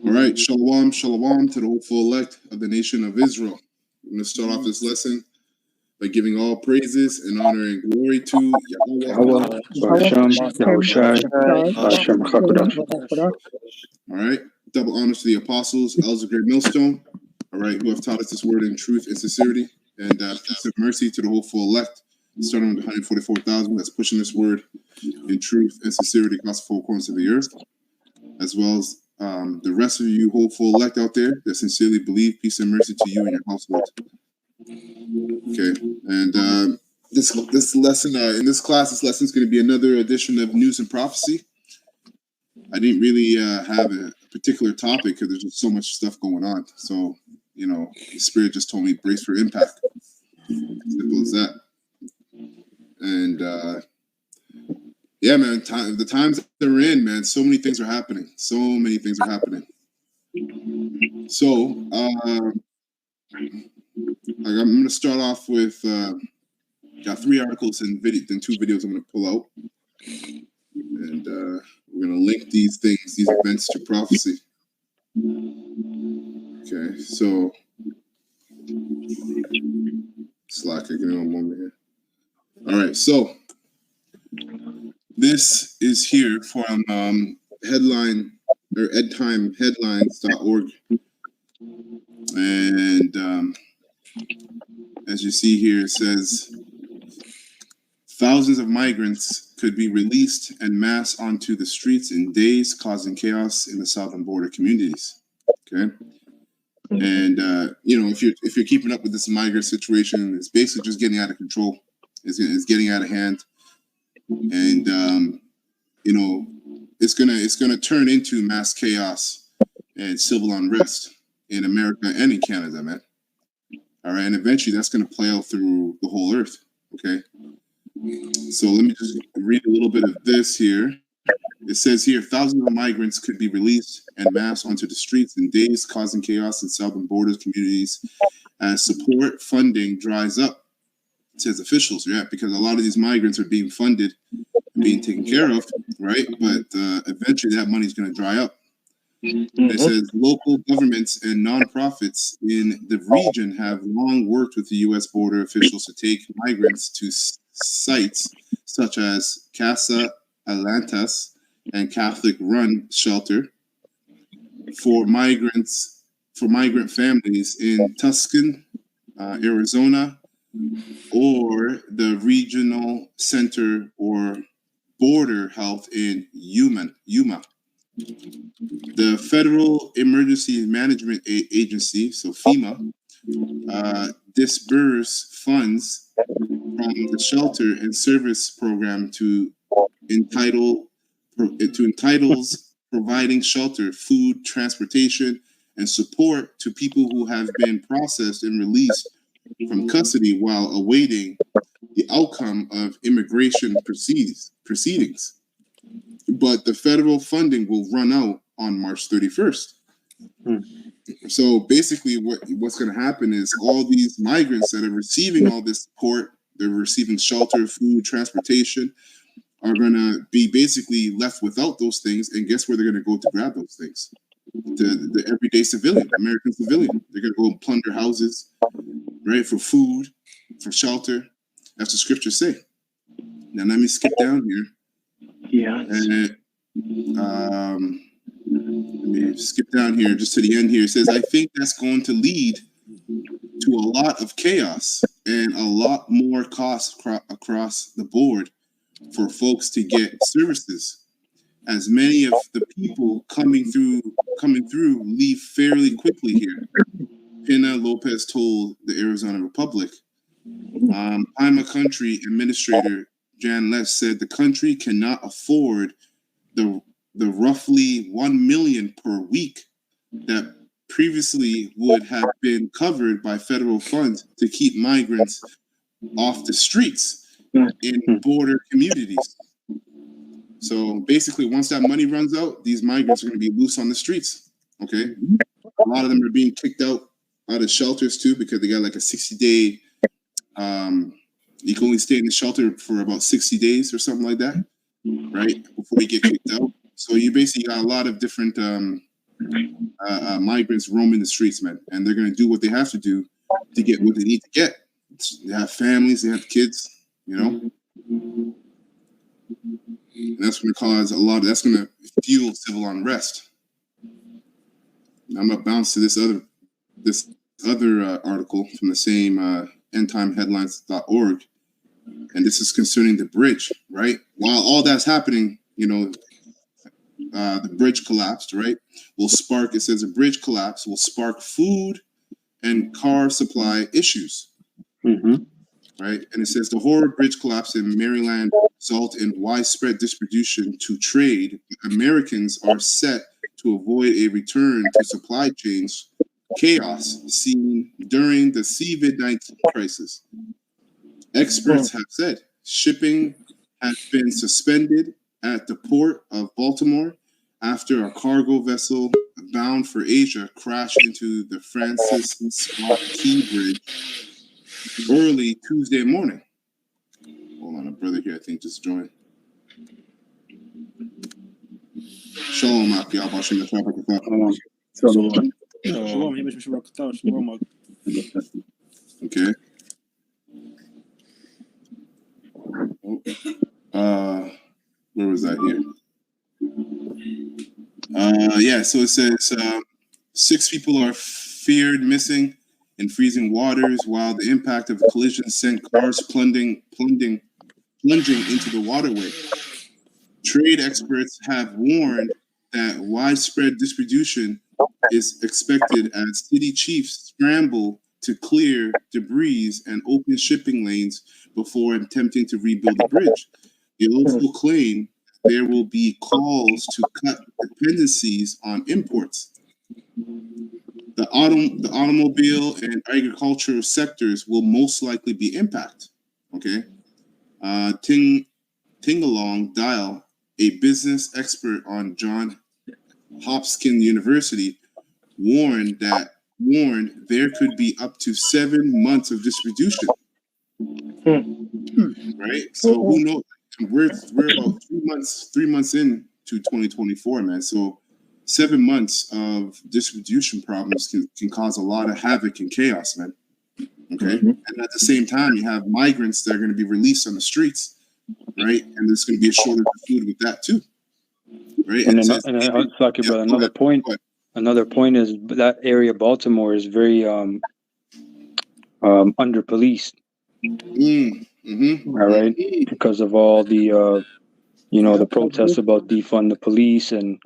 All right, shalom, shalom to the hopeful elect of the nation of Israel. I'm going to start off this lesson by giving all praises and honor and glory to Yahweh. Hashem, Yahushai, Hashem Chakudah. All right, double honors to the apostles, elders of Great Millstone, all right, who have taught us this word in truth and sincerity, and peace and mercy to the hopeful elect, starting with the 144,000 that's pushing this word in truth and sincerity across the four corners of the earth, as well as the rest of you hopeful elect out there that sincerely believe. Peace and mercy to you and your household. Okay, and this lesson in this class, this lesson is going to be another edition of News and Prophecy. I didn't really have a particular topic because there's just so much stuff going on. So, you know, the Spirit just told me brace for impact. Simple as that. And yeah, man, the times that we're in, man, so many things are happening. So many things are happening. So I'm going to start off with got 3 articles and 2 videos I'm going to pull out. And we're going to link these things, these events to prophecy. Okay, so Slacker, give me one moment here. All right, so this is here from headline or edtimeheadlines.org. And as you see here, it says thousands of migrants could be released en masse onto the streets in days, causing chaos in the southern border communities. Okay, and you know, if you're keeping up with this migrant situation, it's basically just getting out of control. It's getting out of hand, and you know, it's gonna turn into mass chaos and civil unrest in America and in Canada, man. All right, and eventually that's gonna play out through the whole earth. Okay. So let me just read a little bit of this here. It says here, thousands of migrants could be released en masse onto the streets in days, causing chaos in southern borders communities as support funding dries up, says officials. Yeah, because a lot of these migrants are being funded and being taken care of, right? But eventually that money is going to dry up. And it says local governments and nonprofits in the region have long worked with the U.S. border officials to take migrants to sites such as Casa Atlantis and Catholic Run Shelter for migrant families in Tucson, Arizona, or the Regional Center or Border Health in Yuma. The Federal Emergency Management Agency, so FEMA, disburse funds from the shelter and service program to entitles providing shelter, food, transportation, and support to people who have been processed and released from custody while awaiting the outcome of immigration proceedings. But the federal funding will run out on March 31st. So basically what's going to happen is all these migrants that are receiving all this support, they're receiving shelter, food, transportation, are going to be basically left without those things. And guess where they're going to go to grab those things? The everyday civilian, American civilian. They're going to go and plunder houses, right, for food, for shelter. That's what scriptures say. Now let me skip down here. Yeah. And let me skip down here just to the end here. It says, I think that's going to lead to a lot of chaos and a lot more costs across the board for folks to get services, as many of the people coming through leave fairly quickly here. Pina Lopez told the Arizona Republic. Pima Country Administrator Jan Les said the country cannot afford the roughly 1 million per week that previously would have been covered by federal funds to keep migrants off the streets in border communities. So basically, once that money runs out, these migrants are going to be loose on the streets. Okay, a lot of them are being kicked out of shelters too because they got like a 60-day. You can only stay in the shelter for about 60 days or something like that, right? Before you get kicked out. So you basically got a lot of different migrants roaming the streets, man, and they're gonna do what they have to do to get what they need to get. They have families, they have kids, you know, and that's gonna cause a lot. That's gonna fuel civil unrest. I'm gonna bounce to this other article from the same endtimeheadlines.org, and this is concerning the bridge. Right, while all that's happening, you know, the bridge collapsed. Right, it says a bridge collapse will spark food and car supply issues. Right, and it says the horror bridge collapse in Maryland result in widespread distribution to trade. Americans are set to avoid a return to supply chains chaos seen during the COVID-19 crisis. Experts have said shipping has been suspended at the port of Baltimore after a cargo vessel bound for Asia crashed into the Francis Scott Key Bridge early Tuesday morning. Hold on, a brother here I think just joined. Shalom, Aki. Okay. Where was that here? Yeah, so it says 6 people are feared missing in freezing waters, while the impact of the collision sent cars plunging into the waterway. Trade experts have warned that widespread distribution is expected as city chiefs scramble to clear debris and open shipping lanes before attempting to rebuild the bridge. They also claim there will be calls to cut dependencies on imports. The automobile and agricultural sectors will most likely be impacted. Okay. Tingalong Dial, a business expert on Johns Hopkins University, warned there could be up to 7 months of distribution. Right? So who knows? We're about 3 months in to 2024, man. So 7 months of distribution problems can cause a lot of havoc and chaos, man. Okay. And at the same time, you have migrants that are going to be released on the streets, right? And there's going to be a shortage of food with that too, right? And another point is that area of Baltimore is very under policed. All right, because of all the the protests about defund the police and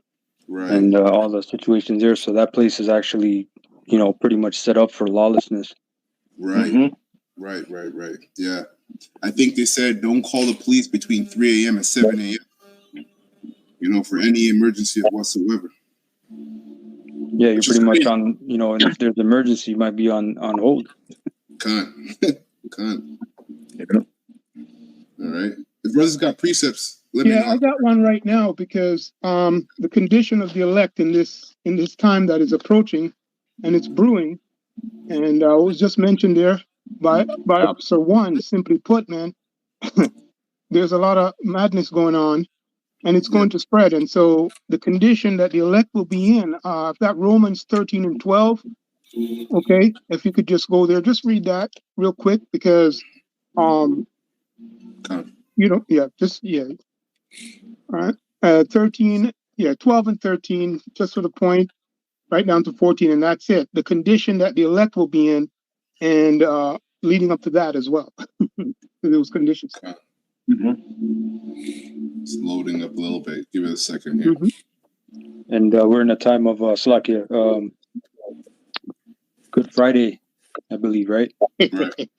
all the situations there. So that place is actually pretty much set up for lawlessness. Right. Right. Yeah. I think they said don't call the police between 3 a.m. and 7 a.m. For any emergency whatsoever. Yeah, you're pretty much on, and if there's an emergency, you might be on hold. Can't. All right. If brothers got precepts, let me know. I got one right now because the condition of the elect in this time that is approaching, and it's brewing, and it was just mentioned there by Officer One. Simply put, man, there's a lot of madness going on, and it's going to spread. And so the condition that the elect will be in, I've got Romans 13 and 12. Okay, if you could just go there, just read that real quick because, all right, 13, 12 and 13, just for the point, right down to 14, and that's it. The condition that the elect will be in, and leading up to that as well. Those conditions. It's loading up a little bit. Give it a second here. And we're in a time of Slakia, Good Friday, I believe, right? Right.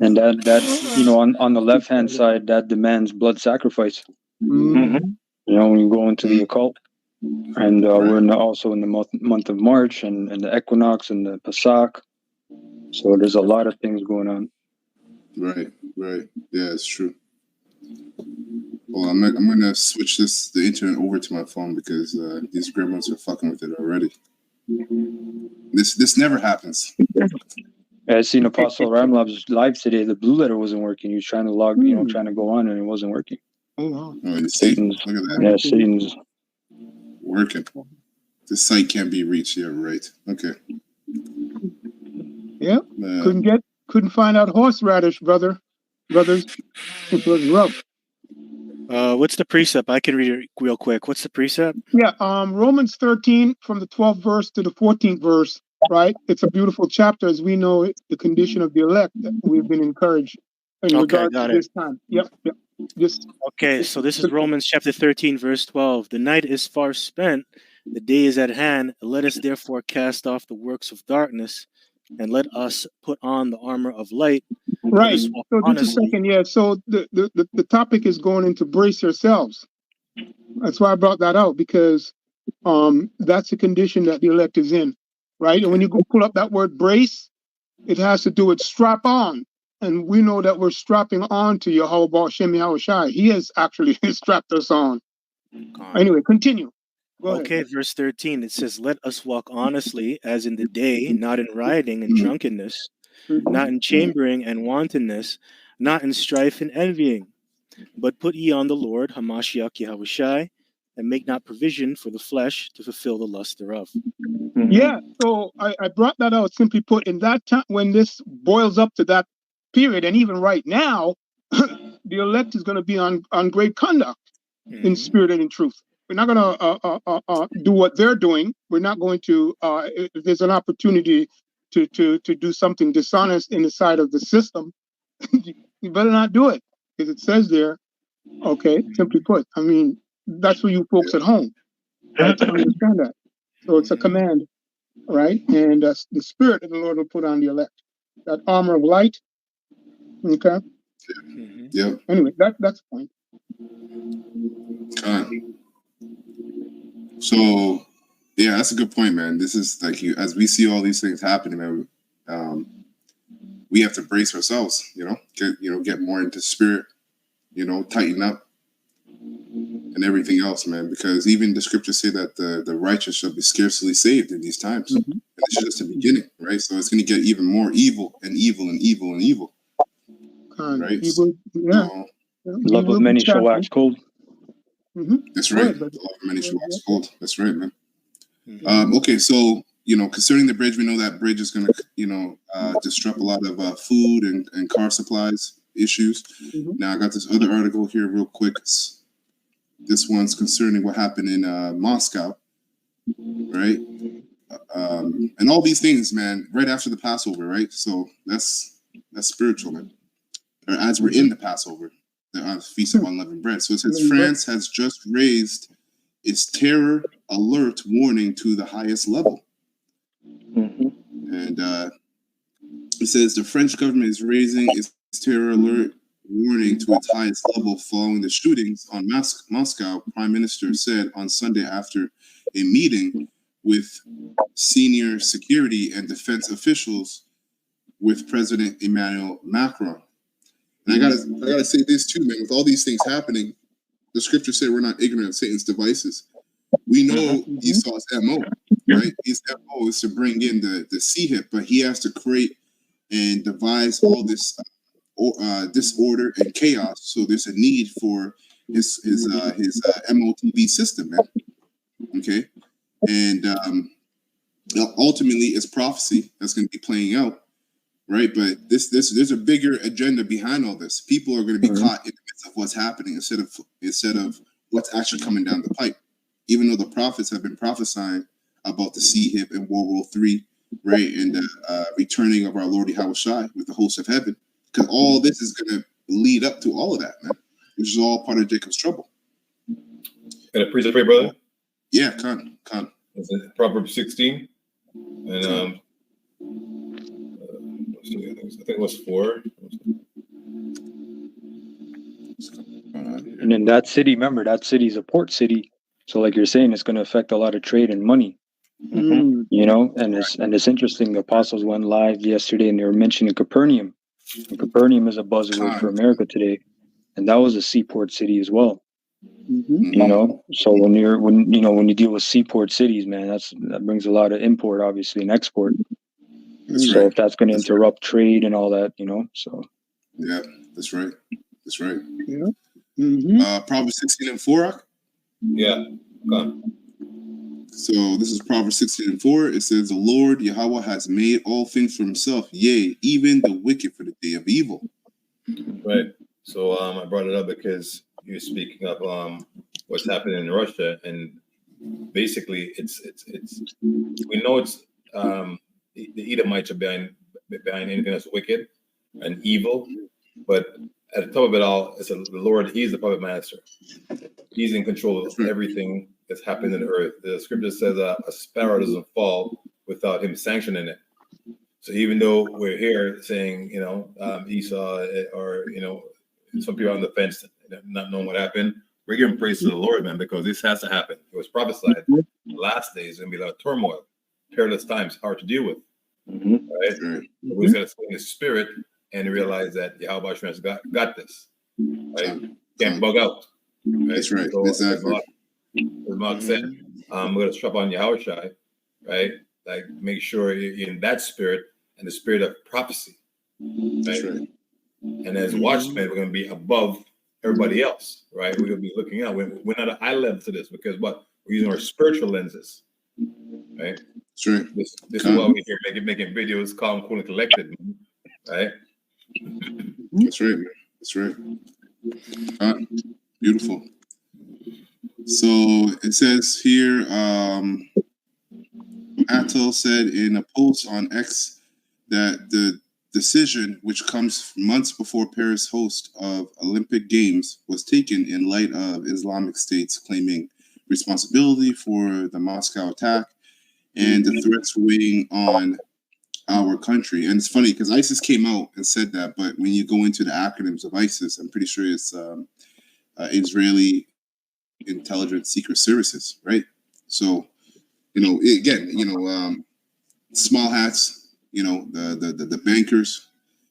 And that's on the left hand side that demands blood sacrifice. When you go into the occult, and we're also in the month of March and the equinox and the Pesach, so there's a lot of things going on. Right. Yeah, it's true. Well, I'm gonna switch the internet over to my phone because these gremlins are fucking with it already. This never happens. I seen Apostle Ramlav's live today. The blue letter wasn't working. He was trying to log, trying to go on, and it wasn't working. Oh, wow. Oh, you see? Look at that. Yeah, Satan's working. the site can't be reached. Yeah, right. Okay. Yep. Couldn't find out horseradish, brothers. It was rough. What's the precept? I can read it real quick. What's the precept? Yeah, Romans 13 from the 12th verse to the 14th verse, right? It's a beautiful chapter as we know it, the condition of the elect that we've been encouraged in regard to this time. Yep. Okay, so this is Romans chapter 13, verse 12. The night is far spent, the day is at hand. Let us therefore cast off the works of darkness, and let us put on the armor of light. Right. So just a second, yeah. So the topic is going into brace yourselves. That's why I brought that out, because that's the condition that the elect is in, right? And when you go pull up that word brace, it has to do with strap on. And we know that we're strapping on to Yahweh Shem Yahushai. He has actually strapped us on. Anyway, continue. Go ahead. Verse 13, it says, let us walk honestly as in the day, not in rioting and drunkenness, not in chambering and wantonness, not in strife and envying, but put ye on the Lord, Hamashiach Yahushai, and make not provision for the flesh to fulfill the lust thereof. Yeah, so I brought that out, simply put, in that time when this boils up to that period, and even right now, the elect is going to be on great conduct in spirit and in truth. We're not going to do what they're doing. We're not going to, if there's an opportunity to do something dishonest in the side of the system, you better not do it, because it says there, okay, simply put, I mean, that's for you folks at home, right, to understand that. So it's a command, right? And the spirit of the Lord will put on the elect. That armor of light, okay? Yeah. Anyway, that's the point. So, yeah, that's a good point, man. This is like, as we see all these things happening, man, we have to brace ourselves, get more into spirit, tighten up and everything else, man, because even the scriptures say that the righteous shall be scarcely saved in these times. And it's just the beginning, right? So it's going to get even more evil and evil and evil and evil, right? Love of many shall wax cold. That's right. The love of many shall wax cold. That's right, man. Okay, so concerning the bridge, we know that bridge is going to disrupt a lot of food and car supplies issues. Now I got this other article here real quick. This one's concerning what happened in Moscow, right? And all these things, man, right after the Passover, right? So that's spiritual, man. Or as we're in the Passover, the Feast of Unleavened Bread. So it says France has just raised its terror alert warning to the highest level. And it says the French government is raising its terror alert warning to its highest level following the shootings on Moscow, Prime Minister said on Sunday after a meeting with senior security and defense officials with President Emmanuel Macron. And I gotta say this too, man. With all these things happening, the scriptures say we're not ignorant of Satan's devices. We know Esau's MO, right? His MO is to bring in the C-hip, but he has to create and devise all this disorder and chaos. So there's a need for his MOTV system, man. Okay, and ultimately it's prophecy that's going to be playing out, right? But there's a bigger agenda behind all this. People are going to be caught in the midst of what's happening instead of what's actually coming down the pipe. Even though the prophets have been prophesying about the C-hip and World War III, right, and the returning of our Lord Yahushua with the hosts of heaven. Because all this is going to lead up to all of that, man. Which is all part of Jacob's trouble. Can I preach for you, brother? Yeah, Khan. Is it Proverbs 16? And I think it was 4. And in that city, remember, that city is a port city. So like you're saying, it's going to affect a lot of trade and money. And it's interesting. The apostles went live yesterday and they were mentioning Capernaum. And Capernaum is a buzzword for America today, and that was a seaport city as well. So when you deal with seaport cities, man, that brings a lot of import, obviously, and export. So if that's going to interrupt trade and all that, so yeah, that's right. Yeah. Proverbs 16 and 4. Yeah. So this is Proverbs 16:4. It says, "The Lord Yahweh has made all things for himself, yea, even the wicked for the day of evil." Right. So I brought it up because you're speaking of what's happening in Russia, and basically it's we know it's the Edomites are behind anything that's wicked and evil, but at the top of it all, it's the Lord. He's the puppet master. He's in control of everything that's happening in the earth. The scripture says a sparrow doesn't fall without him sanctioning it. So even though we're here saying, Esau, or, some people on the fence, not knowing what happened, we're giving praise to the Lord, man, because this has to happen. It was prophesied. The last days, going to be a lot of turmoil, perilous times, hard to deal with. Right? We just got to stay in the spirit and realize that Yahweh has got this. Right? Can't bug out. Right? That's right. So, Exactly. As Mark said, we're going to strap on Yahushai, right? Like, make sure you're in that spirit and the spirit of prophecy. Right? That's right. And as watchmen, we're going to be above everybody else, right? We're going to be looking out. We're not an eye level to this because what? We're using our spiritual lenses, right? That's right. This is why we're here making videos, calm, cool, and collected, right? That's right, man. That's right. Beautiful. So it says here, Attal said in a post on X that the decision, which comes months before Paris' host of Olympic Games, was taken in light of Islamic states claiming responsibility for the Moscow attack and the threats weighing on our country. And it's funny because ISIS came out and said that, but when you go into the acronyms of ISIS, I'm pretty sure it's Israeli Intelligence Secret Services, right? So, small hats, the bankers,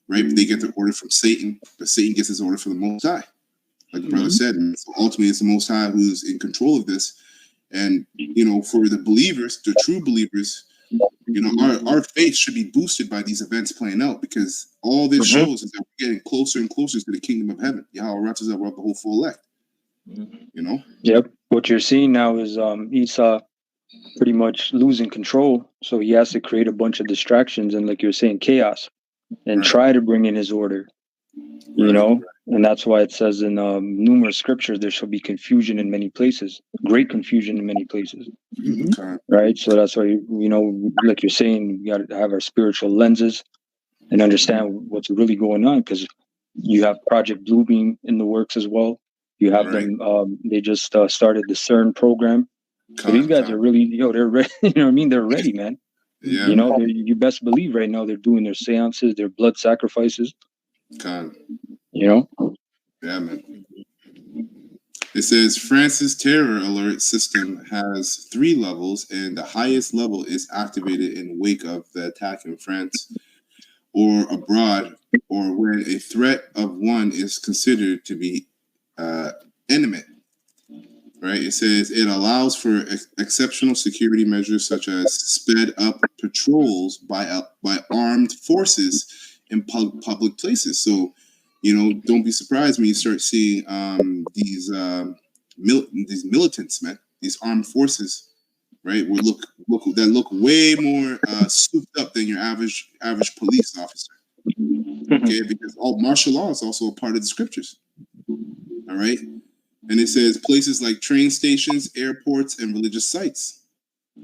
right? They get their order from Satan, but Satan gets his order from the Most High, like the brother said. And so ultimately, it's the Most High who's in control of this. And, for the believers, the true believers, our faith should be boosted by these events playing out, because all this shows is that we're getting closer and closer to the kingdom of heaven. Yahweh wraps us up the whole full elect. Yep. What you're seeing now is Esau pretty much losing control. So he has to create a bunch of distractions and, like you're saying, chaos, and try to bring in his order. And that's why it says in numerous scriptures, there shall be confusion in many places, great confusion in many places. Right. So that's why, like you're saying, we got to have our spiritual lenses and understand what's really going on, because you have Project Bluebeam in the works as well. You have them. They just started the CERN program. So these guys are really, they're ready. You know what I mean? They're ready, man. Yeah. You best believe right now they're doing their seances, their blood sacrifices. Yeah, man. It says France's terror alert system has 3 levels, and the highest level is activated in wake of the attack in France or abroad, or when a threat of one is considered to be imminent. Right? It says it allows for exceptional security measures such as sped up patrols by armed forces in public places. So, don't be surprised when you start seeing these militants, man, these armed forces, right? That look way more souped up than your average police officer. Okay, because all martial law is also a part of the scriptures. All right. And it says places like train stations, airports, and religious sites,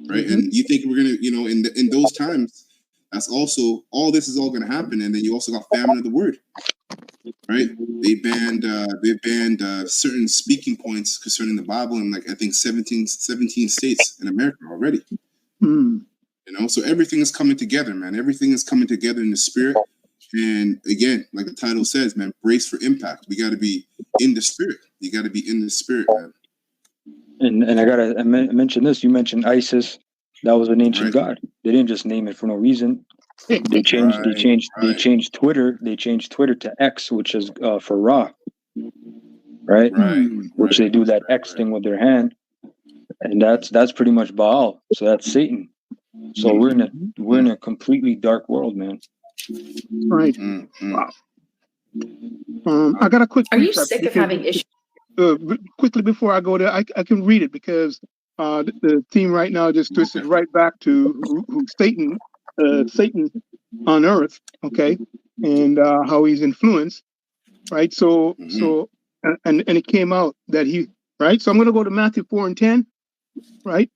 right? And you think we're gonna, in those times, that's also all this is all gonna happen, and then you also got famine of the word, right? They banned certain speaking points concerning the Bible in, like, I think 17 states in America already. So everything is coming together, man. Everything is coming together in the spirit. And again, like the title says, man, brace for impact. We got to be in the spirit. You got to be in the spirit, man. And I mention this. You mentioned ISIS. That was an ancient god. They didn't just name it for no reason. They changed Twitter. They changed Twitter to X, which is for Ra. Right. Which they do that X thing with their hand, and that's pretty much Baal. So that's Satan. So we're in a completely dark world, man. Right. Wow. I got a quick. Are you sick of having issues? Quickly before I go there, I can read it because the theme right now just twisted right back to who Satan, Satan on earth, okay, and how he's influenced, right? So, and it came out that he, right? So I'm going to go to Matthew 4:10, right?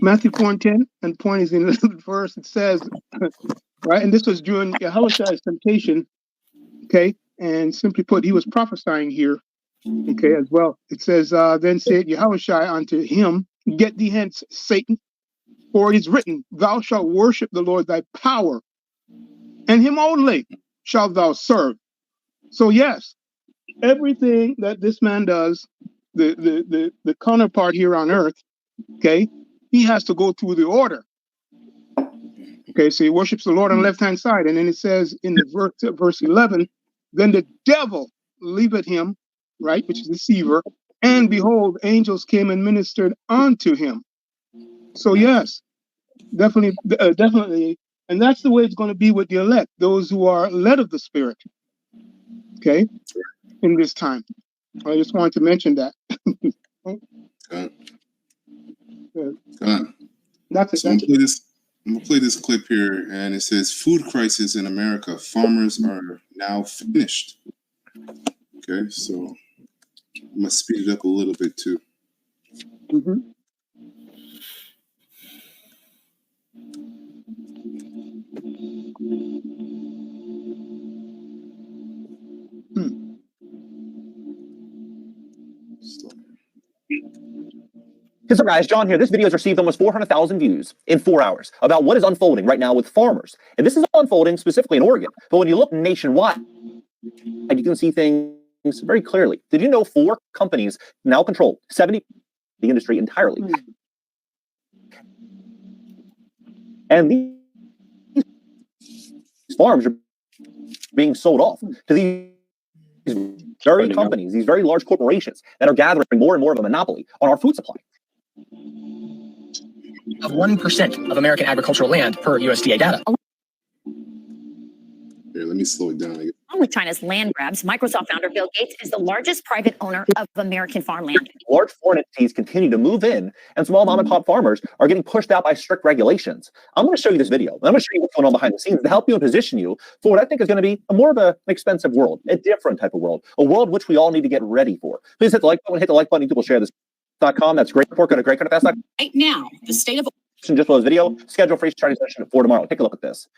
Matthew 4:10, and point is in the verse. It says, right, and this was during Yahushua's temptation, okay, and simply put, he was prophesying here, okay, as well. It says, then said Yahushua unto him, get thee hence, Satan, for it is written, thou shalt worship the Lord thy power, and him only shalt thou serve. So yes, everything that this man does, the counterpart here on earth, okay, he has to go through the order. Okay, so he worships the Lord on the left-hand side, and then it says in the verse 11, then the devil leaveth him, right, which is the deceiver, and behold, angels came and ministered unto him. So yes, definitely, and that's the way it's going to be with the elect, those who are led of the Spirit, okay, in this time. I just wanted to mention that. That's it. So I'm gonna play this clip here, and it says, "Food crisis in America. Farmers are now finished." Okay, so I'm gonna speed it up a little bit too. What's up, guys? John here. This video has received almost 400,000 views in 4 hours about what is unfolding right now with farmers. And this is unfolding specifically in Oregon. But when you look nationwide, you can see things very clearly. Did you know 4 companies now control 70% of the industry entirely? And these farms are being sold off to these very companies, these very large corporations that are gathering more and more of a monopoly on our food supply. Of 1% of American agricultural land per USDA data. Here, let me slow it down. Along with China's land grabs, Microsoft founder Bill Gates is the largest private owner of American farmland. Large foreign entities continue to move in, and small mom and pop farmers are getting pushed out by strict regulations. I'm going to show you this video. I'm going to show you what's going on behind the scenes to help you and position you for what I think is going to be more of an expensive world, a different type of world, a world which we all need to get ready for. Please hit the like button, hit the like button. People share this.com. That's great report. Go to greatcardfast.com. Right now, the state of Just below this video, schedule for Chinese session for tomorrow. Take a look at this.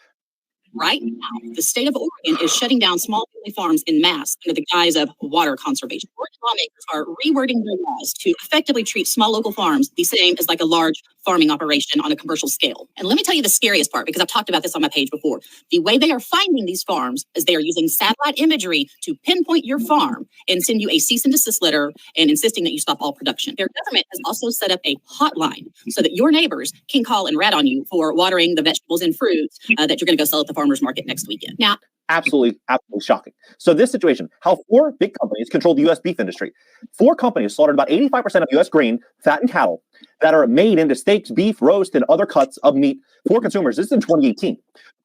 Right now, the state of Oregon is shutting down small family farms in mass under the guise of water conservation. Oregon lawmakers are rewording their laws to effectively treat small local farms the same as like a large farming operation on a commercial scale. And let me tell you the scariest part, because I've talked about this on my page before. The way they are finding these farms is they are using satellite imagery to pinpoint your farm and send you a cease and desist letter and insisting that you stop all production. Their government has also set up a hotline so that your neighbors can call and rat on you for watering the vegetables and fruits that you're going to go sell at the farmer's market next weekend. Now, Absolutely shocking. So this situation, how 4 big companies control the U.S. beef industry. 4 companies slaughtered about 85% of U.S. grain, fat, and cattle that are made into steaks, beef, roast, and other cuts of meat for consumers. This is in 2018,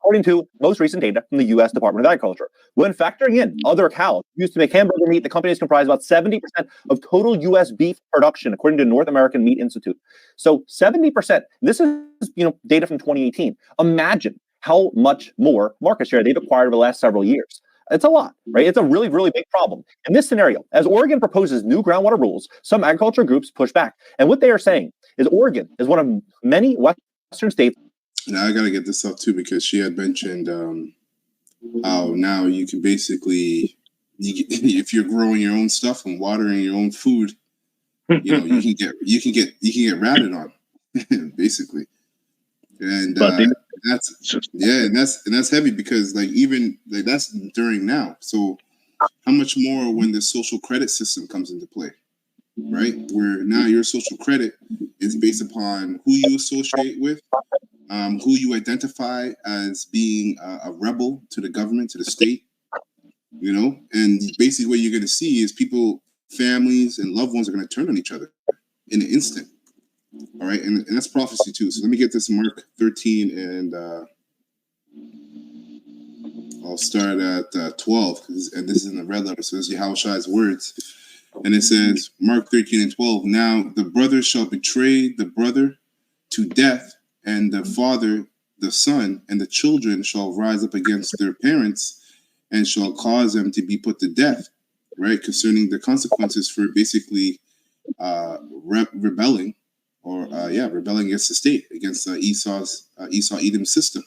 according to most recent data from the U.S. Department of Agriculture. When factoring in other cows used to make hamburger meat, the companies comprise about 70% of total U.S. beef production, according to North American Meat Institute. So 70%. This is data from 2018. Imagine how much more market share they've acquired over the last several years. It's a lot, right? It's a really, really big problem. In this scenario, as Oregon proposes new groundwater rules, some agriculture groups push back. And what they are saying is Oregon is one of many Western states. Now I got to get this up too, because she had mentioned how now you can basically, if you're growing your own stuff and watering your own food, you can get ratted on, basically. And that's heavy, because even that's during now. So how much more when the social credit system comes into play, right? Where now your social credit is based upon who you associate with, who you identify as being a rebel to the government, to the state, and basically what you're going to see is people, families, and loved ones are going to turn on each other in an instant. All right, and that's prophecy too. So let me get this Mark 13, and I'll start at 12, and this is in the red letter. So this is Yahushua's words. And it says, Mark 13:12, now the brother shall betray the brother to death, and the father the son, and the children shall rise up against their parents and shall cause them to be put to death, right? Concerning the consequences for basically rebelling, or rebelling against the state, against Esau Edom's system.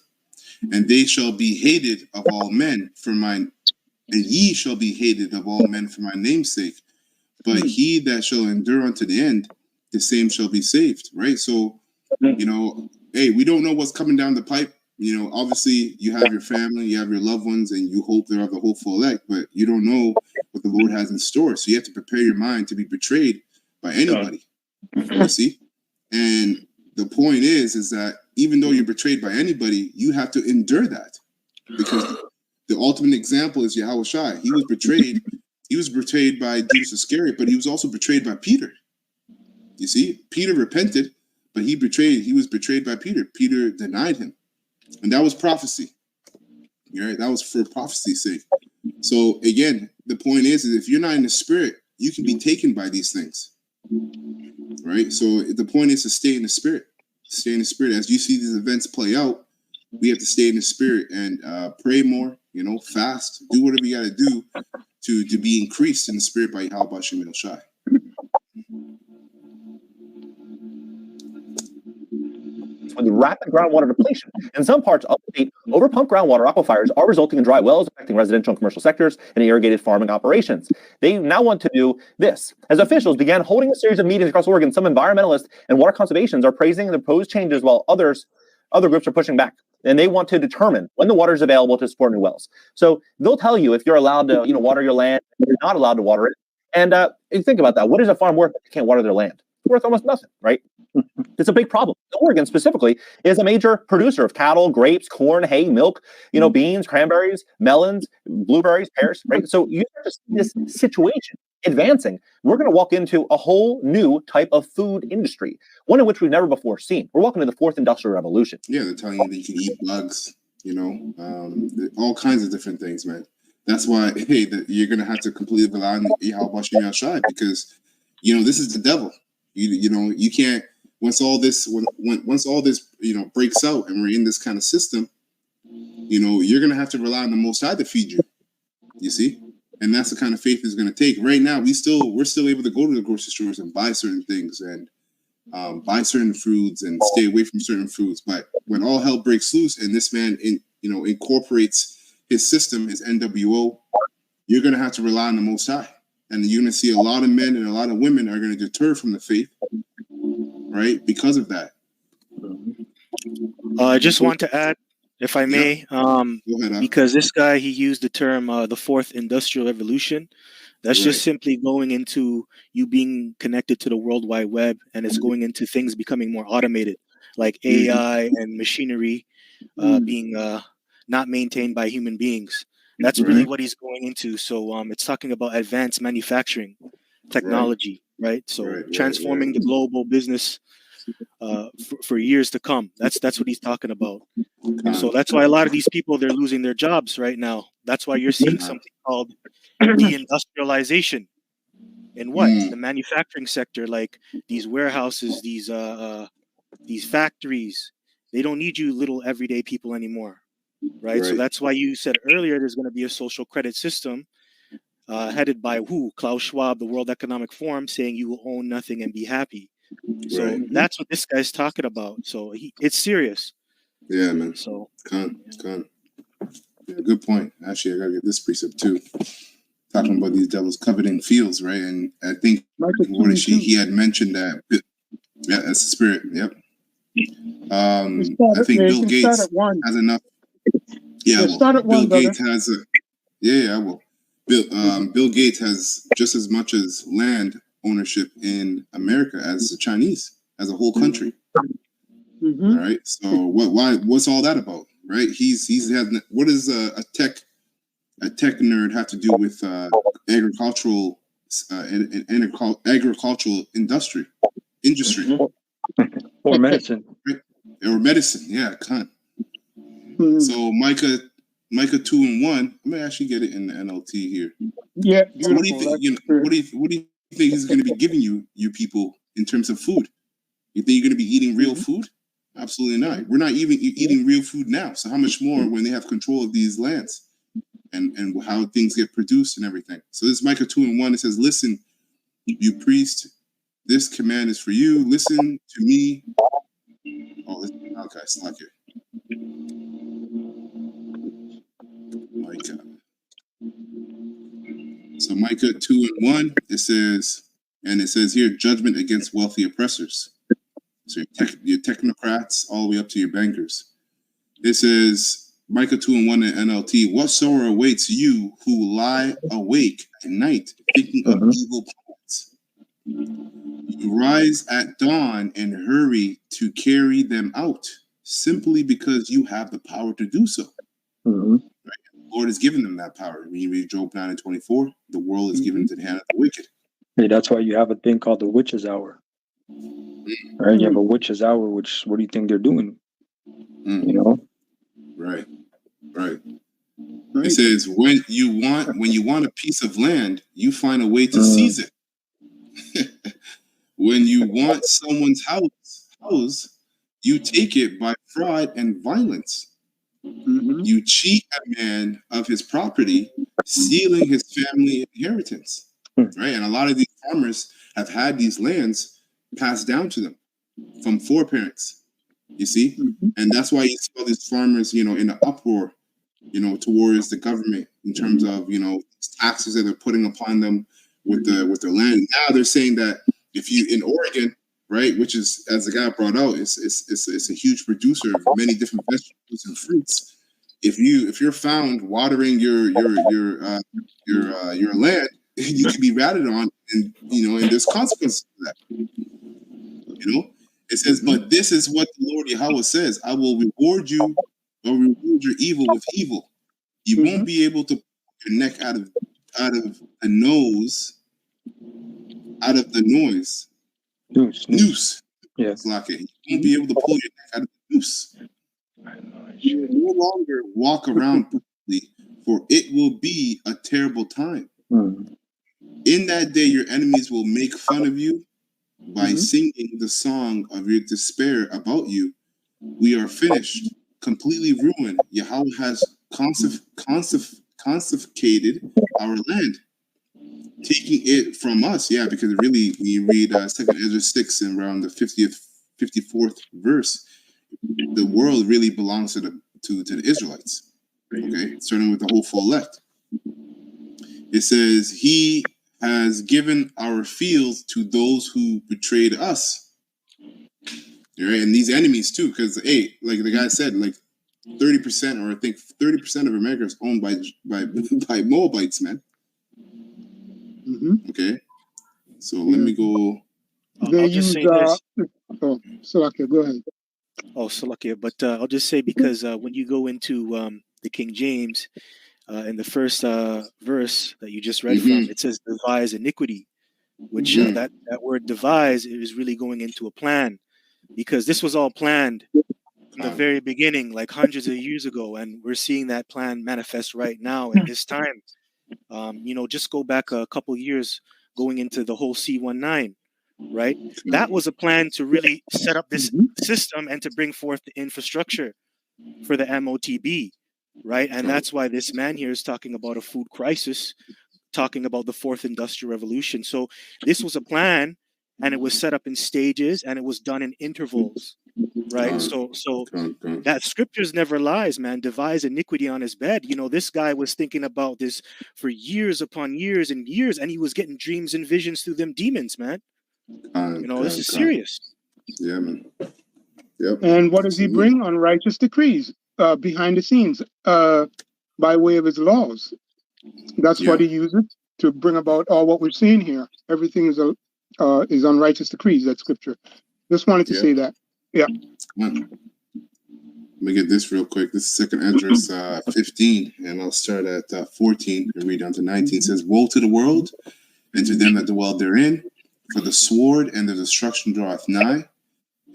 And they shall be hated of all men for mine, and ye shall be hated of all men for my name's sake. But he that shall endure unto the end, the same shall be saved, right? So, you know, hey, we don't know what's coming down the pipe. You know, obviously you have your family, you have your loved ones, and you hope they're of the hopeful elect, but you don't know what the Lord has in store. So you have to prepare your mind to be betrayed by anybody. You see? And the point is that even though you're betrayed by anybody, you have to endure that. Because the ultimate example is Yahushua. He was betrayed. He was betrayed by Judas Iscariot, but he was also betrayed by Peter. You see? Peter repented, but he was betrayed by Peter. Peter denied him. And that was prophecy. Right? That was for prophecy's sake. So again, the point is if you're not in the spirit, you can be taken by these things. Right? So the point is to stay in the spirit. Stay in the spirit. As you see these events play out, we have to stay in the spirit and pray more, you know, fast, do whatever you got to do to be increased in the spirit by Yahweh Shem Shai. With rapid groundwater depletion. In some parts of the state, overpumped groundwater aquifers are resulting in dry wells, affecting residential and commercial sectors and irrigated farming operations. They now want to do this. As officials began holding a series of meetings across Oregon, some environmentalists and water conservations are praising the proposed changes, while other groups are pushing back. And they want to determine when the water is available to support new wells. So they'll tell you if you're allowed to, water your land, if you're not allowed to water it. And you think about that. What is a farm worth if you can't water their land? It's worth almost nothing, right? It's a big problem. Oregon specifically is a major producer of cattle, grapes, corn, hay, milk, beans, cranberries, melons, blueberries, pears, right? So you start to see this situation advancing. We're going to walk into a whole new type of food industry, one in which we've never before seen. We're walking to the fourth industrial revolution. Yeah, they're telling you that you can eat bugs, all kinds of different things, man. That's why, you're going to have to completely rely on Yahweh Shem Shai, because, this is the devil. You can't. Once all this breaks out and we're in this kind of system, you're gonna have to rely on the Most High to feed you. You see, and that's the kind of faith it's gonna take. Right now, we're still able to go to the grocery stores and buy certain things and buy certain foods and stay away from certain foods. But when all hell breaks loose and this man incorporates his system, his NWO, you're gonna have to rely on the Most High, and you're gonna see a lot of men and a lot of women are gonna deter from the faith. Right, because of that. I just want to add, if I may, because this guy, he used the term the fourth industrial revolution. That's just simply going into you being connected to the World Wide Web, and it's going into things becoming more automated, like AI and machinery being not maintained by human beings. That's really what he's going into. So it's talking about advanced manufacturing technology. Right, so transforming the global business for years to come. That's what he's talking about. So that's why a lot of these people, they're losing their jobs right now. That's why you're seeing something called deindustrialization. In what? The manufacturing sector, like these warehouses, these factories. They don't need you little everyday people anymore. Right? So that's why you said earlier there's going to be a social credit system. Headed by Klaus Schwab, the World Economic Forum, saying you will own nothing and be happy. So that's what this guy's talking about. So it's serious. Yeah, man. So, Yeah, good point. Actually, I gotta get this precept too. Talking about these devils coveting fields, right? And I think he had mentioned that. Yeah, that's the spirit. Yep. I think Bill Gates has enough. Yeah, Bill Gates has a. Yeah, I will. Bill Gates has just as much as land ownership in America as the Chinese, as a whole country. All right. So what's all that about? Right? He's what does a tech nerd have to do with agricultural industry or medicine? Right? Or medicine? Yeah, kind. So Micah 2:1. I may actually get it in the NLT here. Yeah. So what do you think? What do you think he's going to be giving you people in terms of food? You think you're going to be eating real food? Absolutely not. We're not even eating real food now. So how much more when they have control of these lands and how things get produced and everything. So this is Micah 2:1. It says, listen, you priest, this command is for you. Listen to me. Oh, listen, okay, it's not here. Micah. So Micah 2:1, it says here, judgment against wealthy oppressors. So your technocrats all the way up to your bankers. It says, Micah 2:1 in NLT, what sorrow awaits you who lie awake at night thinking of evil plans? You rise at dawn and hurry to carry them out simply because you have the power to do so. Right? The Lord has given them that power. When you read Job 9:24, the world is given into the hand of the wicked. Hey, that's why you have a thing called the witch's hour. Right? You have a witch's hour, which what do you think they're doing? You know? Right. It says when you want a piece of land, you find a way to seize it. When you want someone's house, you take it by fraud and violence. You cheat a man of his property, stealing his family inheritance. Right? And a lot of these farmers have had these lands passed down to them from foreparents. You see? And that's why you see all these farmers, in an uproar, towards the government in terms of, taxes that they're putting upon them with their land. Now they're saying that if you in Oregon, right, which is, as the guy brought out, it's a huge producer of many different vegetables and fruits. If you're found watering your land, you can be ratted on, and and there's consequences to that. It says, but this is what the Lord Yahweh says: I will reward you, or reward your evil with evil. You won't be able to pull your neck out of the noise. Noose. Yes. Lock it. You won't be able to pull your neck out of the noose. You will no longer walk around properly, for it will be a terrible time. In that day, your enemies will make fun of you by singing the song of your despair about you. We are finished, completely ruined. Yahweh has confiscated our land, taking it from us. Yeah, because really, when you read 2nd Ezra 6 and around the 54th verse, the world really belongs to the Israelites. Okay, starting with the whole full elect. It says, he has given our fields to those who betrayed us. Right, and these enemies too, because like the guy said, like 30%, or I think 30% of America is owned by Moabites, man. Okay, so let me go. They I'll just use say this. Salakia, go ahead. Oh, Salakia, but I'll just say, because when you go into the King James, in the first verse that you just read from, it says devise iniquity, which that word devise is really going into a plan, because this was all planned from the very beginning, like hundreds of years ago, and we're seeing that plan manifest right now in this time. Just go back a couple years, going into the whole C-19, right? That was a plan to really set up this system and to bring forth the infrastructure for the MOTB, right? And that's why this man here is talking about a food crisis, talking about the fourth industrial revolution. So this was a plan, and it was set up in stages, and it was done in intervals, right? So that scriptures never lies, man. Devise iniquity on his bed. This guy was thinking about this for years upon years and years, and he was getting dreams and visions through them demons, man. This is serious. Yeah, man. Yep. And what does he bring? Unrighteous decrees behind the scenes by way of his laws. That's what he uses to bring about all what we're seeing here. Everything is unrighteous decrees. That's scripture. Just wanted to say that. Yeah. Let me get this real quick. This is 2nd Ezra 15, and I'll start at 14 and read down to 19. It says, woe to the world and to them that dwell therein, for the sword and the destruction draweth nigh,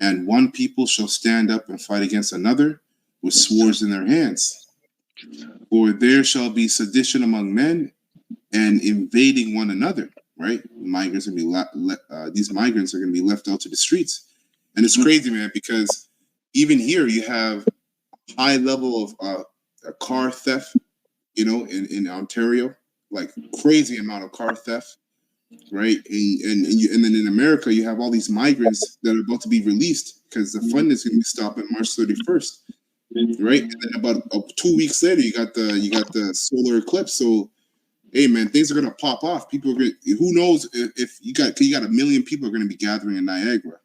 and one people shall stand up and fight against another with swords in their hands. For there shall be sedition among men, and invading one another. right? Migrants are gonna be these migrants are gonna be left out to the streets, and it's crazy, man, because even here you have high level of car theft, you know, in Ontario, like crazy amount of car theft, right? And then in America you have all these migrants that are about to be released because the fund is going to be stopped on March 31st, right? And then about 2 weeks later you got the solar eclipse. So hey man, things are going to pop off. People are going. Who knows if you got a million people are going to be gathering in Niagara,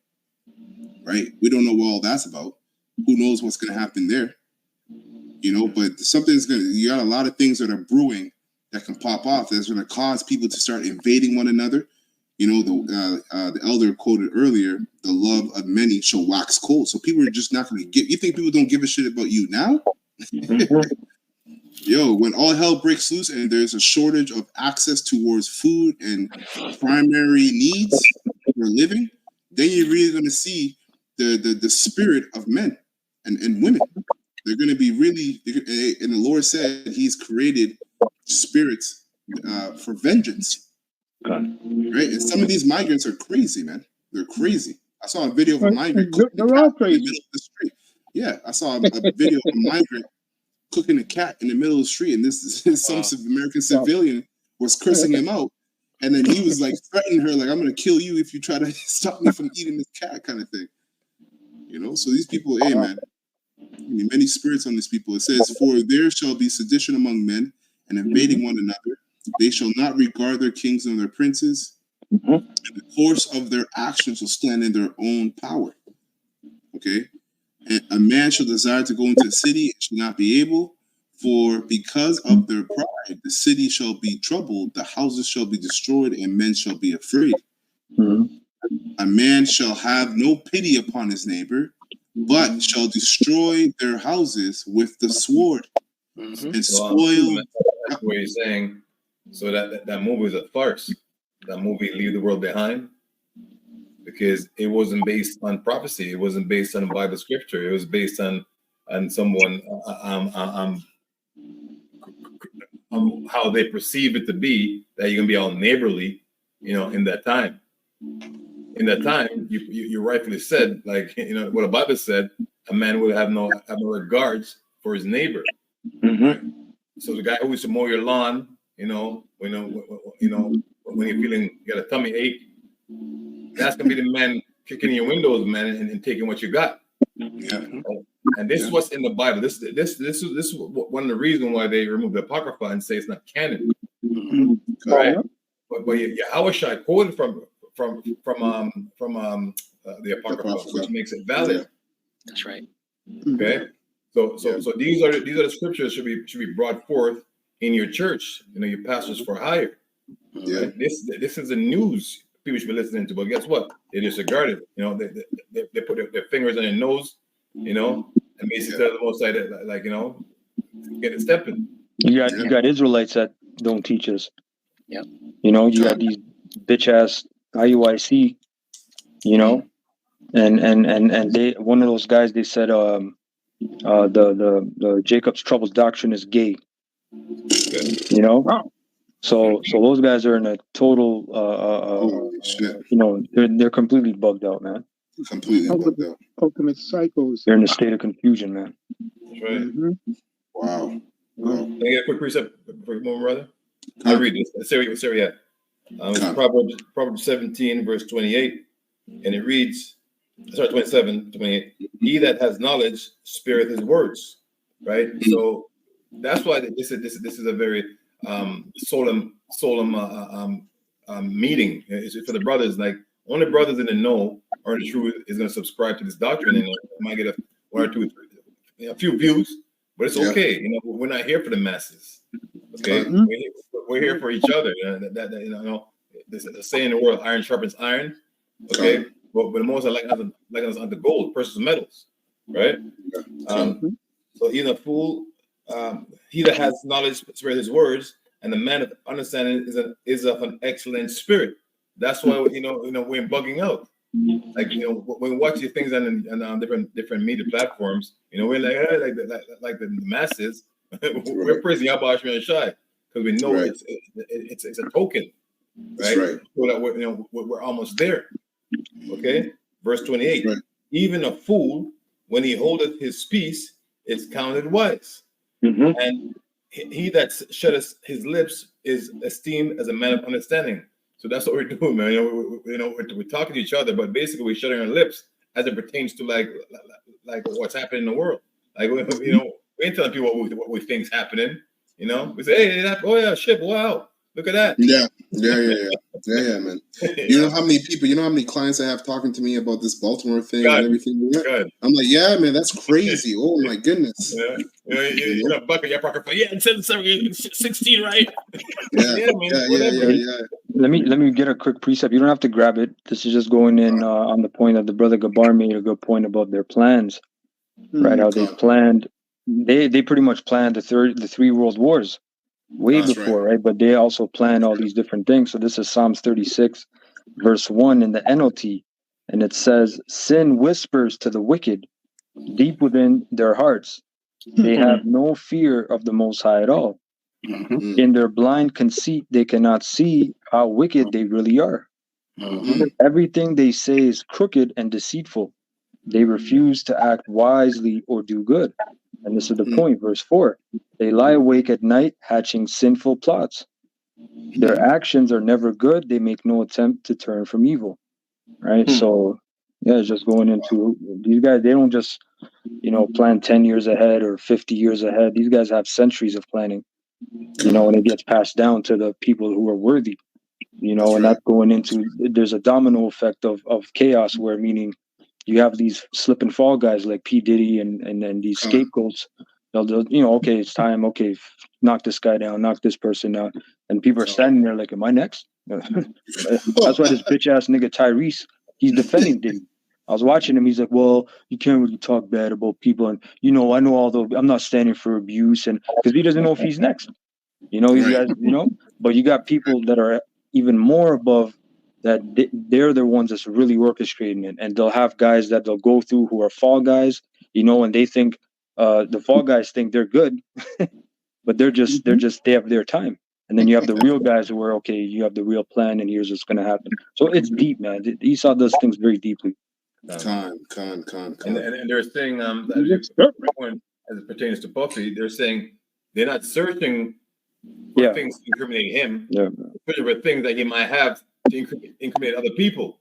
right? We don't know what all that's about. Who knows what's going to happen there? You know, but you got a lot of things that are brewing that can pop off that's going to cause people to start invading one another. You know, the elder quoted earlier, the love of many shall wax cold. So people are just not going to get, you think people don't give a shit about you now? Yo, when all hell breaks loose and there's a shortage of access towards food and primary needs for living, then you're really going to see the spirit of men and women. They're going to be really, and the Lord said He's created spirits for vengeance, right? And some of these migrants are crazy, man. They're crazy. I saw a video of a migrant cooking They're all crazy. in the middle of the street. Yeah, I saw a video of a migrant cooking a cat in the middle of the street, and this is some American civilian was cursing him out, and then he was like threatening her, like, "I'm going to kill you if you try to stop me from eating this cat," kind of thing. You know, so these people, hey, man. Many spirits on these people. It says, "For there shall be sedition among men, and invading one another. They shall not regard their kings and their princes. And the course of their actions will stand in their own power." Okay, and a man shall desire to go into a city and shall not be able, for because of their pride, the city shall be troubled, the houses shall be destroyed, and men shall be afraid. A man shall have no pity upon his neighbor, but shall destroy their houses with the sword and spoil. That's what you're saying. So that movie is a farce. That movie, Leave the World Behind, because it wasn't based on prophecy. It wasn't based on Bible scripture. It was based on someone how they perceive it to be, that you're gonna be all neighborly, you know, in that time. In that time, you rightfully said, like, you know, what the Bible said, a man would have no regards for his neighbor. Right? So the guy who used to mow your lawn, you know, when you're feeling, you got a tummy ache, that's gonna be the man kicking in your windows, man, and taking what you got. Yeah. And this is what's in the Bible. This is one of the reasons why they removed the Apocrypha and say it's not canon. Right? But Yahushua quoted from the Apocrypha, which makes it valid. That's right. Okay, so these are the scriptures should be brought forth in your church. You know, your pastors for hire. Yeah. Right? This is the news people should be listening to. But guess what? They disregard it. You know, they put their fingers on their nose. You know, and basically tell the Most High that, like, you know, get it stepping. You got Israelites that don't teach us. Yep. You know, you got these bitch ass IUIC, you know, and they, one of those guys, they said the Jacob's Troubles doctrine is gay. You know? So those guys are in a total Holy shit. you know, they're completely bugged out, man. Completely bugged out. Ultimate psychos. They're in a state of confusion, man. That's right. Wow. Can I get a quick precept for your brother? I'll read this. Syria. It's Proverbs 17, verse 28, and it reads, 27, 28. He that has knowledge spareth his words. Right. So that's why this is a very solemn meeting. It's for the brothers. Like, only brothers in the know or in the truth is going to subscribe to this doctrine, and might get a few views, but it's okay. You know, we're not here for the masses. Okay, we're here for each other. That you know, there's a saying in the world: iron sharpens iron. Okay, but the most I like us on the gold, precious metals, right? So even a fool, he that has knowledge spread his words, and the man of understanding is of an excellent spirit. That's why you know we're bugging out. Like, you know, when we watch these things on different media platforms, you know, we're like, hey, like the masses, we're praising Yahweh Shai because we know it's a token. That's right. So that we're almost there. Okay, verse 28. Right. Even a fool, when he holdeth his peace, is counted wise, Mhm. and he that shutteth his lips is esteemed as a man of understanding. So that's what we're doing, man. We're talking to each other, but basically we're shutting our lips as it pertains to like what's happening in the world. Like we ain't telling people what we think's happening. We say, hey, it happened. Oh yeah, shit! Wow, look at that. Yeah, man. You know how many people, how many clients I have talking to me about this Baltimore thing and everything? Good. I'm like, yeah, man, that's crazy. Oh my goodness. Yeah. You're not bucket your pocket. Yeah, it says 16, right? Yeah, yeah. Let me get a quick precept. You don't have to grab it. This is just going in on the point that the brother Gabar made a good point about their plans, right? How they planned. They pretty much planned the three world wars way That's before, right? But they also planned all these different things. So this is Psalms 36, verse 1 in the NLT, and it says, "Sin whispers to the wicked deep within their hearts. They have no fear of the Most High at all. In their blind conceit, they cannot see how wicked they really are. Everything they say is crooked and deceitful. They refuse to act wisely or do good." And this is the point, verse 4. "They lie awake at night, hatching sinful plots. Their actions are never good. They make no attempt to turn from evil." Right? So, yeah, it's just going into these guys. They don't just, plan 10 years ahead or 50 years ahead. These guys have centuries of planning, and it gets passed down to the people who are worthy, and that's going into, there's a domino effect of chaos where, meaning, you have these slip and fall guys like P. Diddy and these scapegoats. They'll okay, it's time. Okay, knock this guy down, knock this person out. And people are standing there like, am I next? That's why this bitch ass nigga Tyrese, he's defending Diddy. I was watching him. He's like, well, you can't really talk bad about people. And, I know I'm not standing for abuse. And because he doesn't know if he's next. These guys, but you got people that are even more above that they're the ones that's really orchestrating it, and they'll have guys that they'll go through who are fall guys, and they think the fall guys think they're good, but they have their time. And then you have the real guys who are okay. You have the real plan, and here's what's going to happen. So it's deep, man. Esau does things very deeply. Con. And they're saying as it pertains to Puffy, they're saying they're not searching for things to incriminate him, especially for things that he might have to incriminate other people.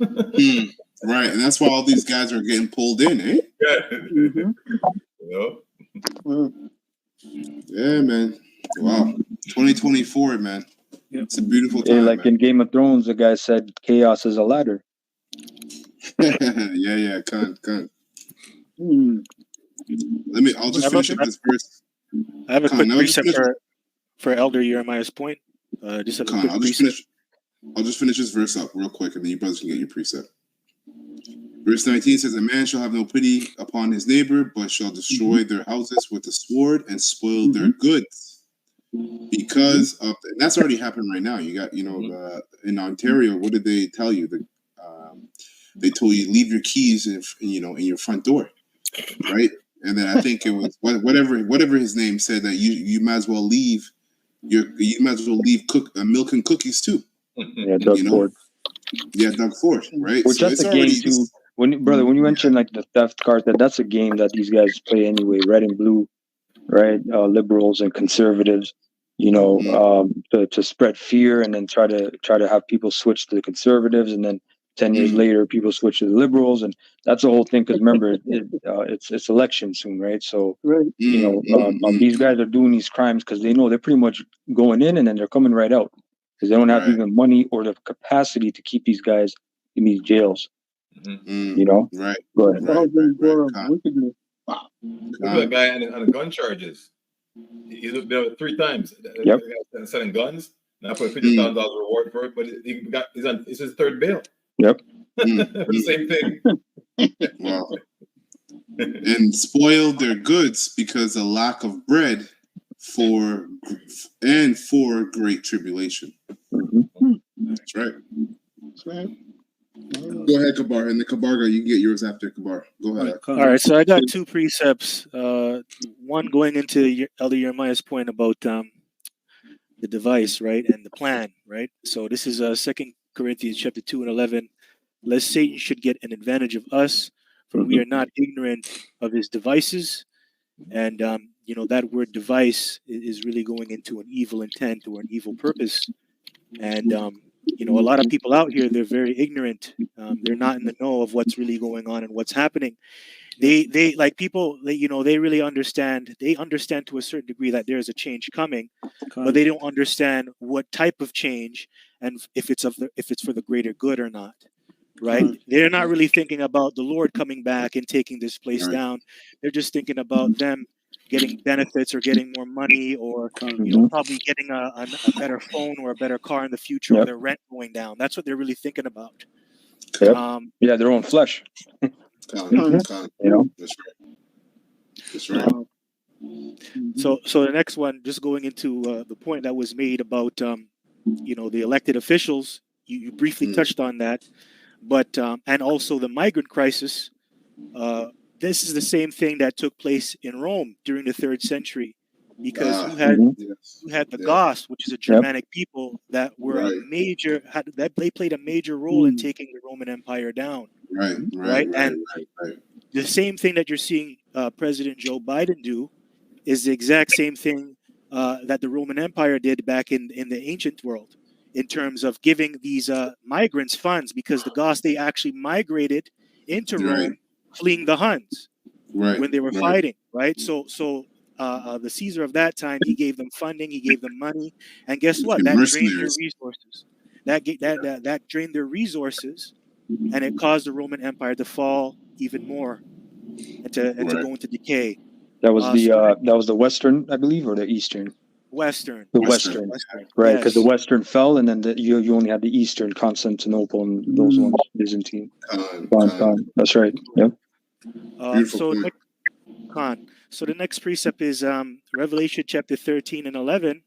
Right, and that's why all these guys are getting pulled in, eh? Yeah, man. Wow. 2024, man. It's a beautiful time. Like in Game of Thrones, the guy said chaos is a ladder. yeah, con. I'll just finish up this verse. I have a quick precept for Elder Jeremiah's point. I'll just finish this verse up real quick, and then you brothers can get your precept. Verse 19 says, "A man shall have no pity upon his neighbor, but shall destroy their houses with the sword and spoil their goods." Because of, and that's already happened right now. You got, in Ontario, what did they tell you? They told you leave your keys in your front door, right? And then I think it was whatever his name said, that you might as well leave milk and cookies too. Yeah, Doug Ford. Yeah, Doug Ford, right? Which that's a game too. When you mention like the theft card, that's a game that these guys play anyway. Red and blue, right? Liberals and conservatives, to spread fear and then try to have people switch to the conservatives, and then 10 years later, people switch to the liberals, and that's the whole thing. Because remember, it's election soon, right? So these guys are doing these crimes because they know they're pretty much going in and then they're coming right out, because they don't have even money or the capacity to keep these guys in these jails. Right. Go ahead. Look at that guy on the gun charges. He's been there 3 times. Yep. Selling guns. Now I put $50,000 reward for it, but it's his 3rd bail. Yep. The same thing. Wow. And spoiled their goods because of lack of bread for great tribulation. That's right. Go ahead, Kabar. And the Kabar guy, you can get yours after Kabar. Go ahead. All right, so I got 2 precepts. One going into Elder Jeremiah's point about the device, right, and the plan, right? So this is 2 Corinthians chapter 2 and 11. Lest Satan should get an advantage of us, for we are not ignorant of his devices. And that word device is really going into an evil intent or an evil purpose. And a lot of people out here, they're very ignorant. They're not in the know of what's really going on and what's happening. They like people, they really understand. They understand to a certain degree that there is a change coming, but they don't understand what type of change and if it's for the greater good or not. Right? They're not really thinking about the Lord coming back and taking this place down. They're just thinking about them getting benefits or getting more money or probably getting a better phone or a better car in the future or their rent going down. That's what they're really thinking about. Their own flesh. That's right. So the next one, just going into the point that was made about the elected officials, you briefly touched on that, but and also the migrant crisis. This is the same thing that took place in Rome during the 3rd century, because you had the Goths, which is a Germanic people that were they played a major role in taking the Roman Empire down. Right. The same thing that you're seeing President Joe Biden do is the exact same thing that the Roman Empire did back in the ancient world, in terms of giving these migrants funds, because the Goths, they actually migrated into Rome, fleeing the Huns when they were fighting. Right. So the Caesar of that time, he gave them funding, he gave them money, and guess what? That drained their resources. That drained their resources, and it caused the Roman Empire to fall even more and to go into decay. That was the Western, I believe, or the Eastern. Western. The Western. Right? Because the Western fell, and then you only had the Eastern, Constantinople, and those ones, Byzantine. That's right. Yep. So the next precept is Revelation chapter 13 and 11,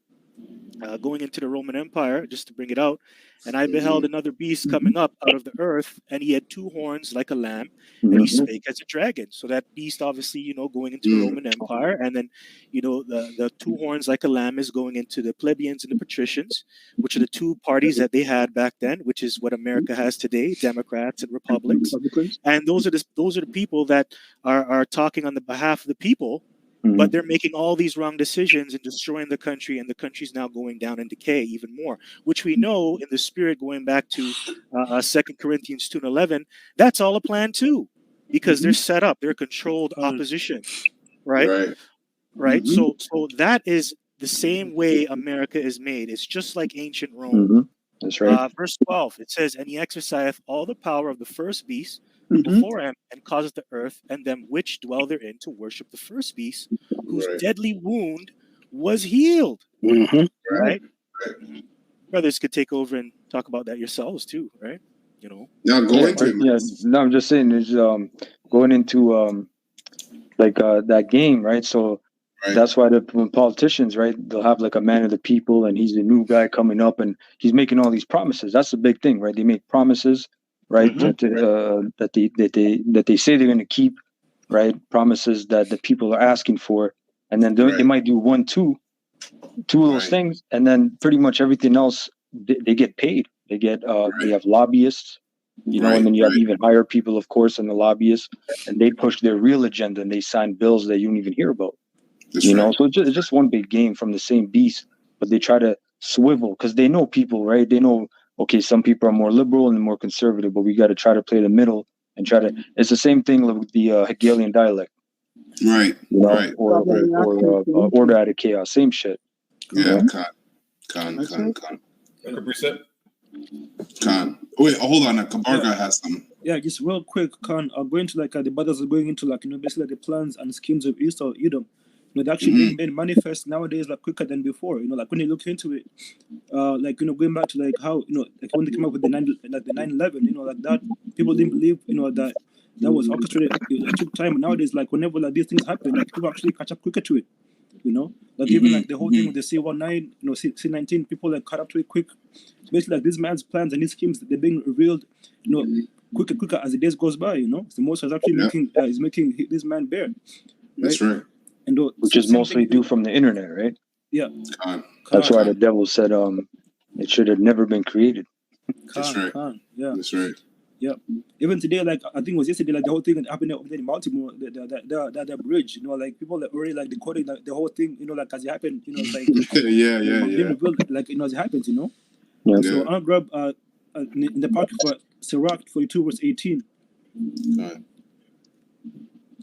going into the Roman Empire, just to bring it out. And I beheld another beast coming up out of the earth, and he had 2 horns like a lamb, and he spake as a dragon. So that beast, obviously, going into the Roman Empire, and then, the 2 horns like a lamb is going into the plebeians and the patricians, which are the 2 parties that they had back then, which is what America has today, Democrats and Republicans. And those are the people that are talking on the behalf of the people. But they're making all these wrong decisions and destroying the country, and the country's now going down in decay even more, which we know in the spirit, going back to 2 Corinthians 2 and 11, that's all a plan too, because they're set up, they're controlled opposition, right? So that is the same way America is made. It's just like ancient Rome. That's right. Verse 12, it says, and he exerciseth all the power of the first beast before him, and causeth the earth and them which dwell therein to worship the first beast, whose deadly wound was healed. Right? Brothers could take over and talk about that yourselves too, right? Now go into it. No, I'm just saying, is going into that game, right? So that's why when politicians, right, they'll have like a man of the people, and he's the new guy coming up, and he's making all these promises. That's the big thing, right? They make promises, right, that they say they're going to keep, right? Promises that the people are asking for, and then they might do two of those things, and then pretty much everything else they get paid. They get they have lobbyists, and then you have even higher people, of course, and the lobbyists, and they push their real agenda, and they sign bills that you don't even hear about. So it's just one big game from the same beast, but they try to swivel because they know people, right? They know, okay, some people are more liberal and more conservative, but we got to try to play the middle and try to. It's the same thing with the Hegelian dialect, or order out of chaos, same shit. Yeah, Khan. Wait, hold on. Kabarga has some. Yeah, just real quick, Khan. Going to the brothers are going into basically the plans and schemes of Esau, Edom. They're actually being made manifest nowadays quicker than before. When you look into it, going back to how when they came up with the 9/11, that people didn't believe that was orchestrated. It took time. Nowadays, whenever these things happen, people actually catch up quicker to it. Even the whole thing with the C-19, C-19, people caught up to it quick. So basically, this man's plans and his schemes, they're being revealed, quicker as the days goes by. So Moses is actually making this man bear. That's right. And which is mostly due from the internet, right? Yeah. Khan. That's why the devil said it should have never been created. That's right. Yeah. That's right. Yeah. Even today, like I think it was yesterday, like the whole thing that happened over there in Baltimore, that bridge, you know, like people that already like decoding like, the whole thing, you know, like as it happened, you know, it's like yeah. being revealed, like, you know, as it happens, you know. Yeah. So I'll grab in the pocket for Sirach 42 verse 18.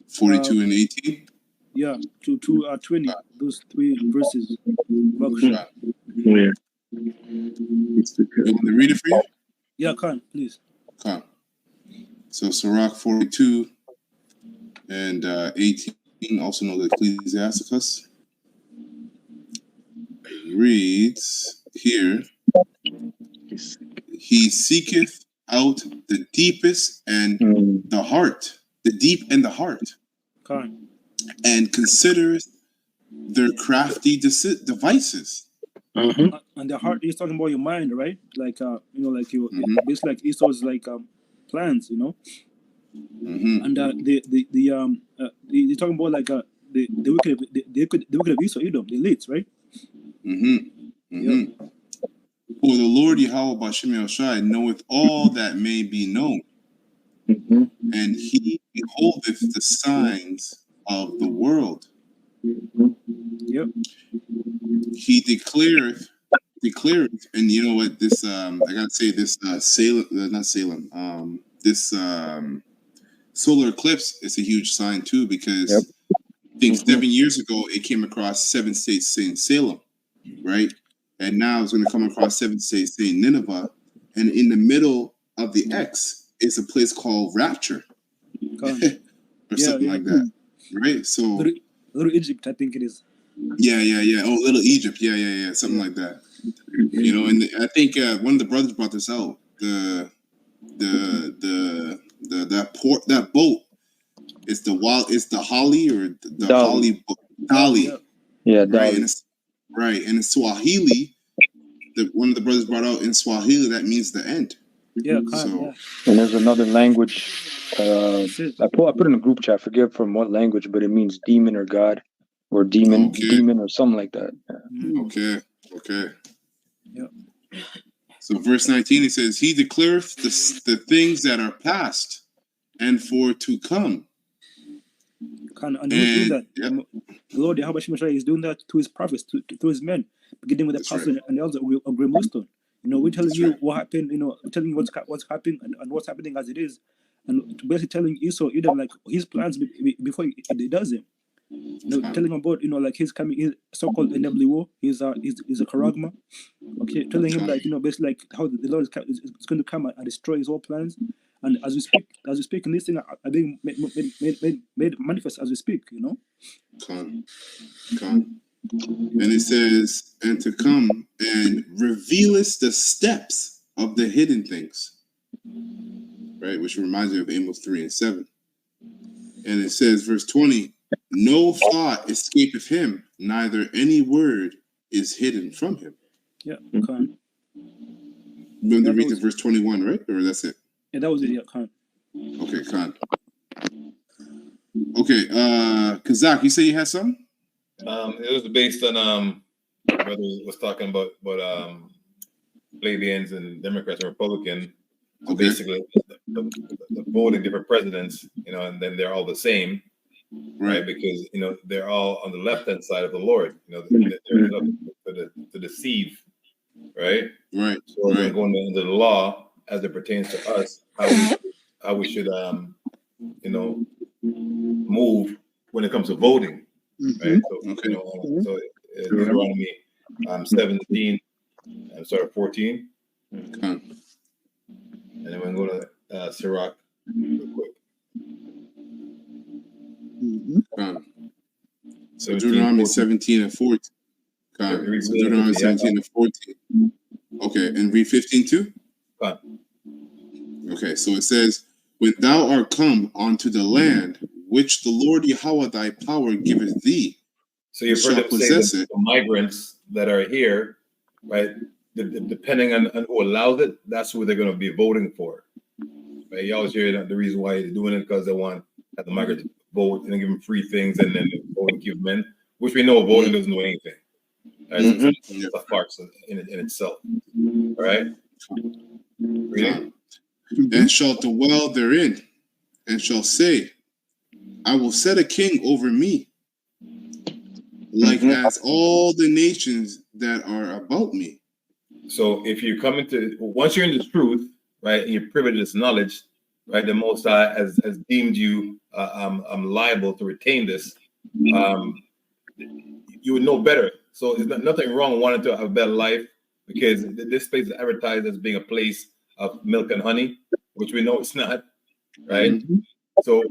42 and 18. Yeah, to 20, those three verses. Right. Yeah. You want me to read it for you? Yeah, Khan, please. Khan. So Sirach 42 and 18, also known as Ecclesiasticus, reads here, he seeketh out the deepest and the heart, the deep and the heart, Khan. and considereth their crafty devices. And the heart is talking about your mind, right? Like you know, like you basically like Esau's like plans, you know. And they're talking about like the wicked of Esau, Edom, the elites, right? For the Lord Yahweh Bashem Yahushai knoweth all that may be known, and he beholdeth the signs of the world. Yep. He declareth, and you know what? This I gotta say this this solar eclipse is a huge sign too, because I think 7 years ago it came across 7 states Saint Salem, right? And now it's going to come across 7 states Saint Nineveh, and in the middle of the X is a place called Rapture, or something like that, right? So Little Egypt, I think it is. Yeah. Oh, Little Egypt. Yeah. Something like that. You know, and I think one of the brothers brought this out. That boat is the Holly or the Holly Dolly. Yeah, Dolly. Right, and in Swahili, one of the brothers brought out in Swahili that means the end. Yeah, and there's another language. I put in a group chat. I forget from what language, but it means demon or God, or demon or something like that. Okay. Yeah. So verse 19 it says, "He declareth the things that are past and for to come." And who's doing that? The Lord Yahweh Shemashai is doing that to his prophets, to his men, beginning with the apostles and the elders of Graham Millstone. You know, we're telling you what happened. You know, we're telling you what's happening and what's happening as it is, and basically telling Esau, Edom, like his plans before he does it. You know, telling him about, you know, like his coming, his so-called NWO, he's a charagma. Okay, telling him like, you know, basically like how the Lord is going to come and destroy his whole plans. And as we speak, and these things are being made manifest as we speak, you know. Come. And it says, and to come and revealeth the steps of the hidden things. Right, which reminds me of Amos 3 and 7. And it says, verse 20, no thought escapeth him, neither any word is hidden from him. Yeah, Khan. We're going to read to verse 21, right? Or that's it? Yeah, that was it, yeah, Khan. Okay, Khan. Okay, Kazak, you say you had something? It was based on brother was talking about plebeians and Democrats and Republicans. So basically, the voting different presidents, you know, and then they're all the same, right? Because you know they're all on the left hand side of the Lord. You know, they're up to deceive, right? Right. So they're going into the law as it pertains to us, how we should you know, move when it comes to voting, right? So, you know, so Deuteronomy 17, 14. And then we're going to go to Sirach real quick. So Deuteronomy 17 and 14. So Deuteronomy 17 and 14. Okay, and read 15 too? Okay, so it says, when thou art come unto the land which the Lord Yahweh thy power giveth thee, so you've heard them say that the migrants that are here, right? Depending on who allows it, that's who they're going to be voting for. Right? You always hear that the reason why they're doing it because they want the migrants to vote and give them free things and then vote and give them in, which we know voting doesn't do anything. Right? So it's a farce in itself. All right. Reading. And shall dwell therein, and shall say, I will set a king over me, like as all the nations that are about me. So if you come into, once you're in the truth, right, and you're privileged this knowledge, right, the Most High has deemed you liable to retain this, you would know better. So there's nothing wrong wanting to have a better life, because this place is advertised as being a place of milk and honey, which we know it's not, right? So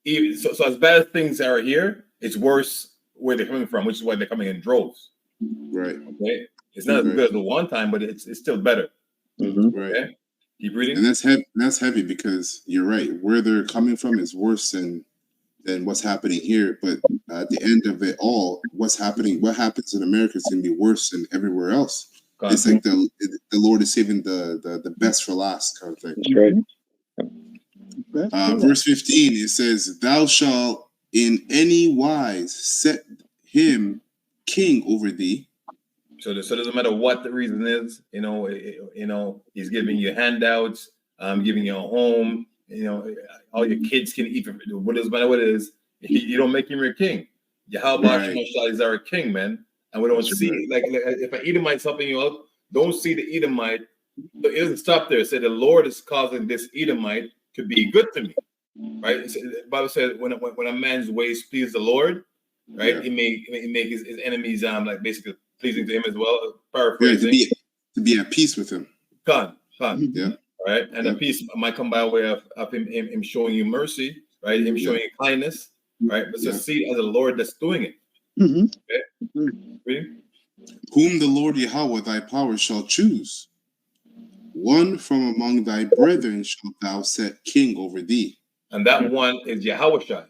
as bad as things are here, it's worse where they're coming from, which is why they're coming in droves. Right. Okay. It's not as good as the one time, but it's still better. Right. Okay. Keep reading. And that's heavy. That's heavy because you're right. Where they're coming from is worse than what's happening here. But at the end of it all, what happens in America is going to be worse than everywhere else. It's like the Lord is saving the best for last kind of thing. That's right. Verse 15, it says, "Thou shalt in any wise set him king over thee." So it doesn't matter what the reason is. He's giving you handouts, giving you a home. All your kids can eat. What doesn't matter what it is. You don't make him your king. Yahweh is our king, man. And we don't see like if an Edomite's helping you out, don't see the Edomite. It doesn't stop there. It said the Lord is causing this Edomite to be good to me, right? The Bible says when a man's ways please the Lord, right? He make his enemies like basically pleasing to him as well. Paraphrasing. To be at peace with him. Con. Yeah. Right, and the peace might come by way of him showing you mercy, right? Him showing you kindness, right? But just see it as a Lord that's doing it. Okay? Reading. Whom the Lord Yahweh thy power shall choose, one from among thy brethren shalt thou set king over thee. And that one is Yahushua.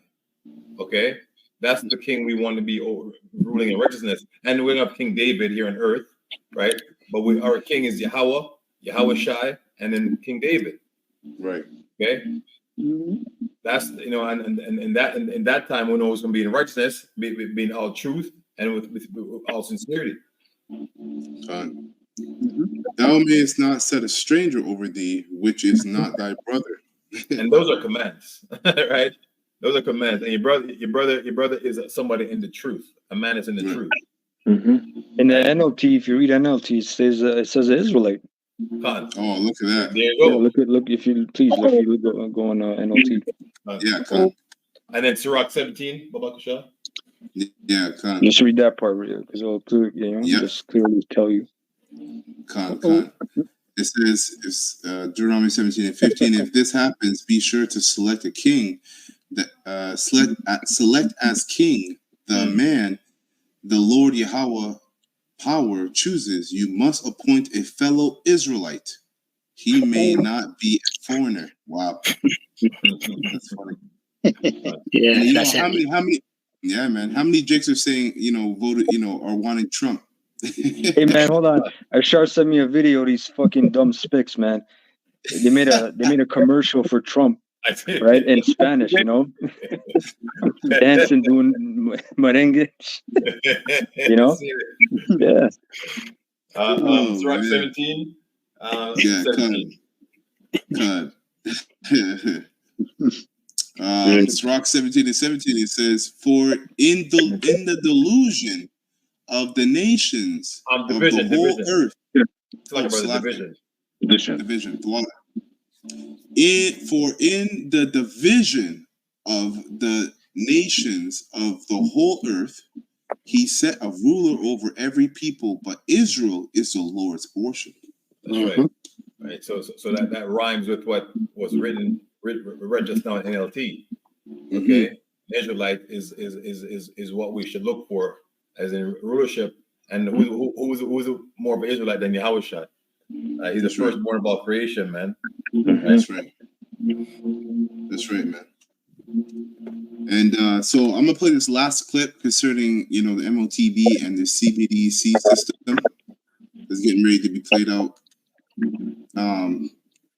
Okay, that's the king we want to be ruling in righteousness. And we have King David here on earth, right? But our king is Yahushua, and then King David. Right. Okay. That's and in that time we know it's going to be in righteousness, being all truth and with all sincerity. Thou mayest not set a stranger over thee, which is not thy brother. And those are commands, right? Those are commands. And your brother is somebody in the truth. A man is in the truth. In the NLT, if you read NLT, it says Israelite. Oh, look at that! There you go. Yeah, look. If you please, if you go on NLT. And then Sirach 17, Babakasha. Yeah, just read that part because it'll just clearly tell you. It says, Deuteronomy 17 and 15. If this happens, be sure to select a king. Select as king the man the Lord Yahweh power chooses. You must appoint a fellow Israelite. He may not be a foreigner. Wow, that's funny. Yeah, how many? Yeah, man. How many Jakes are saying voted are wanting Trump? Hey man, hold on. Ashar sent me a video of these fucking dumb spics, man. They made a commercial for Trump, right? In Spanish, dancing, doing merengue, Yeah. Sirach 17. Yeah, 17. Sirach 17 and 17. It says, "For in the delusion of the nations of the whole earth." It's like division. Division. For in the division of the nations of the whole earth, he set a ruler over every people, but Israel is the Lord's portion. That's right. Right. So that rhymes with what was read just now in NLT. Okay. Israelite is what we should look for as in rulership. And who's more of an Israelite than Yahushua? He's the firstborn of all creation, man. That's right. That's right, man. And so I'm gonna play this last clip concerning the MOTB and the CBDC system that's getting ready to be played out.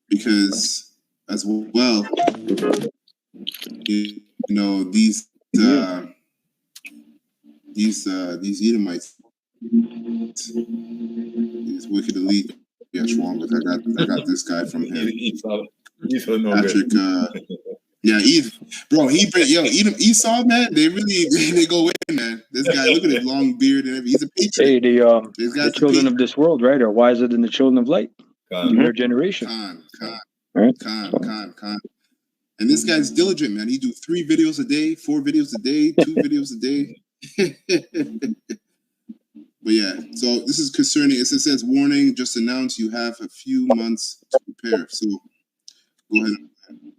Because as well, these Edomites, He's Wicked Elite. Yeah, Schwalmert. I got this guy from him. Esau no Patrick. good. Yeah, bro. Esau, man. They really they go in, man. This guy, look at his long beard and everything. He's a patriot. Hey, This the guy's a children of this world, right, are wiser than the children of light. Their generation. Right? Khan. And this guy's diligent, man. He do 3 videos a day, 4 videos a day, 2 videos a day. But yeah, so this is concerning. It says, warning, just announced you have a few months to prepare. So go ahead.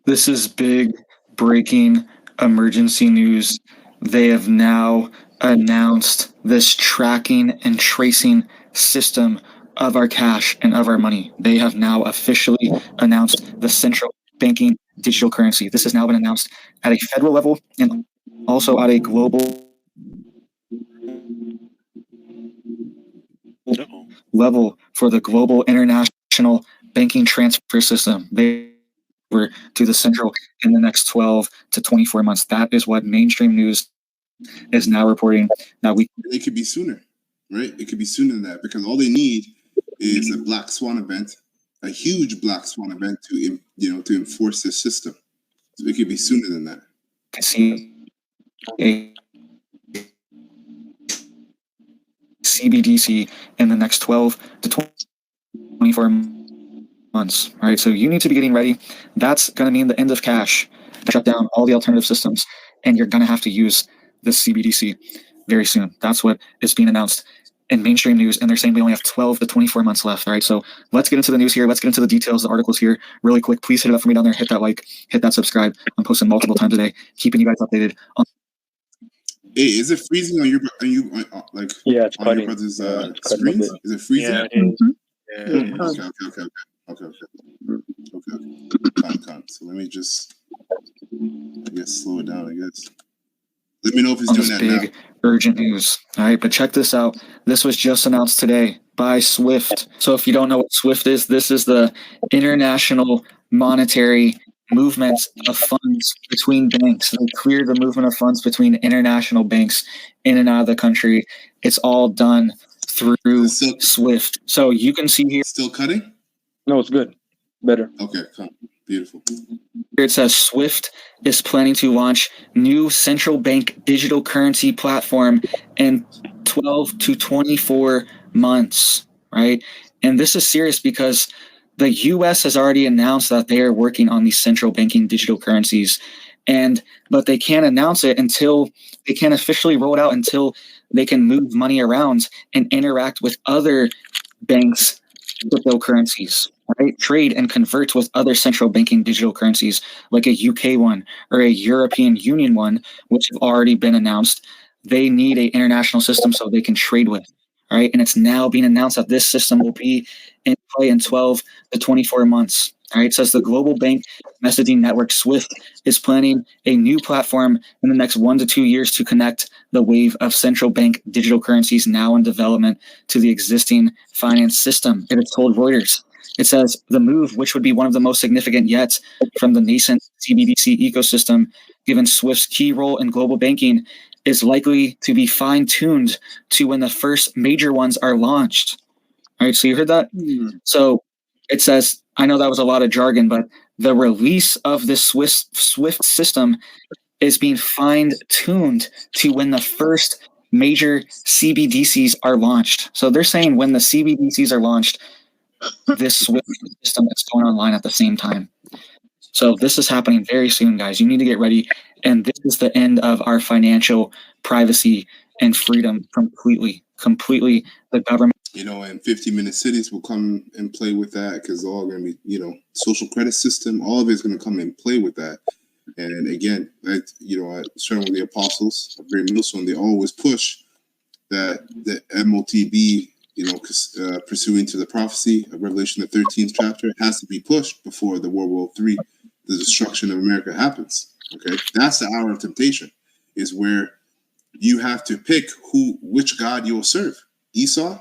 This is big breaking emergency news. They have now announced this tracking and tracing system of our cash and of our money. They have now officially announced the central banking digital currency. This has now been announced at a federal level and also at a global level for the global international banking transfer system. They were to the central in the next 12 to 24 months. That is what mainstream news is now reporting. Now it could be sooner, right? It could be sooner than that, because all they need is a black swan event, a huge black swan event to enforce this system. So it could be sooner than that. See a CBDC in the next 12 to 24 months. All right, so you need to be getting ready. That's going to mean the end of cash, shut down all the alternative systems, and you're going to have to use this CBDC very soon. That's what is being announced in mainstream news, and they're saying we only have 12 to 24 months left. All right, so let's get into the news here. Let's get into the details, the articles here really quick. Please hit it up for me down there. Hit that like, hit that subscribe. I'm posting multiple times a day, keeping you guys updated on. Hey, is it freezing on your like? Yeah, it's on cutting. your brother's It's screens? Is it freezing? Yeah, it is. Okay. Con. So let me just, I guess, slow it down. I guess. Let me know if he's on doing this that big now. urgent news. All right, but check this out. This was just announced today by SWIFT. So if you don't know what SWIFT is, this is the international monetary movements of funds between banks. They clear the movement of funds between international banks in and out of the country. It's all done through SWIFT. So you can see here. Still cutting? No, it's good. Better. Okay, beautiful. Here it says SWIFT is planning to launch new central bank digital currency platform in 12 to 24 months, right? And this is serious because the US has already announced that they are working on these central banking digital currencies, but they can't announce it until they can't officially roll it out until they can move money around and interact with other banks' cryptocurrencies, right? Trade and convert with other central banking digital currencies, like a UK one or a European Union one, which have already been announced. They need an international system so they can trade with, right? And it's now being announced that this system will be in play in 12 to 24 months. All right, it says the global bank messaging network SWIFT is planning a new platform in the next 1 to 2 years to connect the wave of central bank digital currencies now in development to the existing finance system. It has told Reuters. It says the move, which would be one of the most significant yet from the nascent CBDC ecosystem, given SWIFT's key role in global banking, is likely to be fine-tuned to when the first major ones are launched. All right, so you heard that? So it says, I know that was a lot of jargon, but the release of this SWIFT system is being fine-tuned to when the first major CBDCs are launched. So they're saying when the CBDCs are launched, this SWIFT system is going online at the same time. So this is happening very soon, guys. You need to get ready. And this is the end of our financial privacy and freedom completely. The government. And 50-minute cities will come and play with that, because all going to be, social credit system, all of it's going to come and play with that. And again, starting with the apostles of Great Millstone, they always push that the MOTB, pursuing to the prophecy of Revelation, the 13th chapter, it has to be pushed before the World War III, the destruction of America happens. Okay, that's the hour of temptation, is where you have to pick which God you'll serve, Esau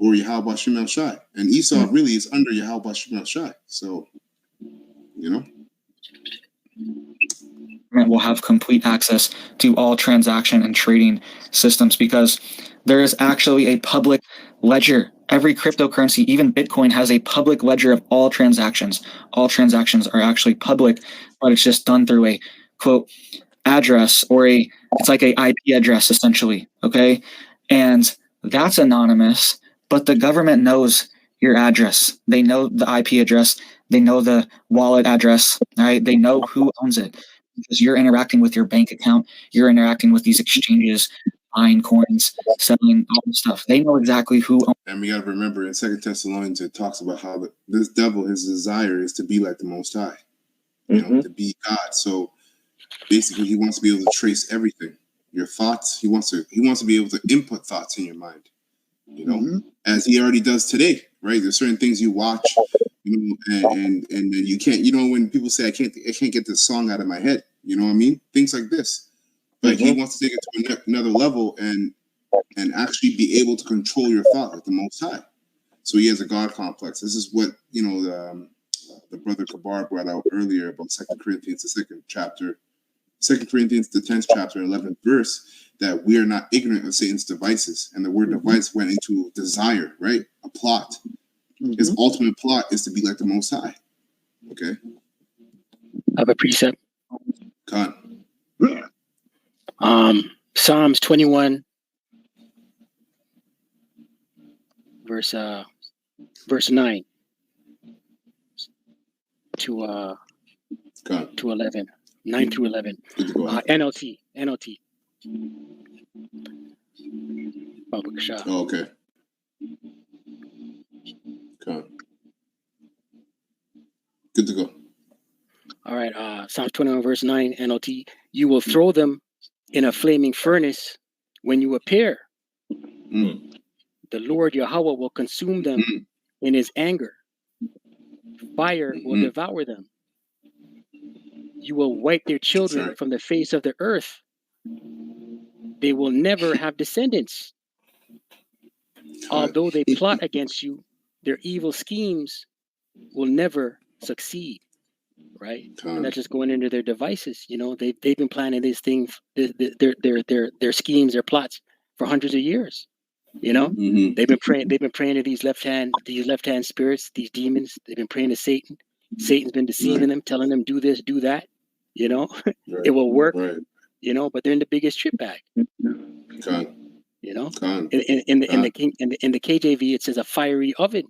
or Yahweh Shem El Shai. And Esau really is under Yahweh Shem El Shai. So, will have complete access to all transaction and trading systems because there is actually a public ledger. Every cryptocurrency, even Bitcoin, has a public ledger of all transactions. All transactions are actually public, but it's just done through a quote address or it's like a IP address essentially. Okay. And that's anonymous, but the government knows your address. They know the IP address. They know the wallet address, right? They know who owns it because you're interacting with your bank account. You're interacting with these exchanges, buying coins, selling all this stuff. They know exactly who owns it. And we got to remember in 2 Thessalonians, it talks about how this devil, his desire is to be like the Most High, you know, to be God. So basically, he wants to be able to trace everything, your thoughts. He wants to be able to input thoughts in your mind, you know, as he already does today, right? There's certain things you watch, you know, and you can't, you know, when people say I can't get this song out of my head, you know what I mean? Things like this, but he wants to take it to another level and actually be able to control your thought like the Most High. So he has a God complex. This is what, you know, the brother Kabar brought out earlier about 2 Corinthians, the 2nd chapter, 2 Corinthians, the 10th chapter, 11th verse, that we are not ignorant of Satan's devices. And the word device went into desire, right? A plot. His ultimate plot is to be like the Most High. Okay? I have a precept. God. Psalms 21, verse 9 to 11. 9 through 11. NLT. Oh, okay. Good to go. All right. Psalms 21, verse 9, NLT. You will throw them in a flaming furnace when you appear. The Lord Yahweh will consume them in his anger. Fire will devour them. You will wipe their children from the face of the earth. They will never have descendants. Although they plot against you, their evil schemes will never succeed. Right? And that's just going into their devices. You know, they've been planning these things, their schemes, their plots for hundreds of years. You know, they've been praying to these left hand spirits, these demons. They've been praying to Satan. Satan's been deceiving them, telling them do this, do that. You know, it will work. You know, but they're in the biggest trip bag. You know, in the KJV it says a fiery oven.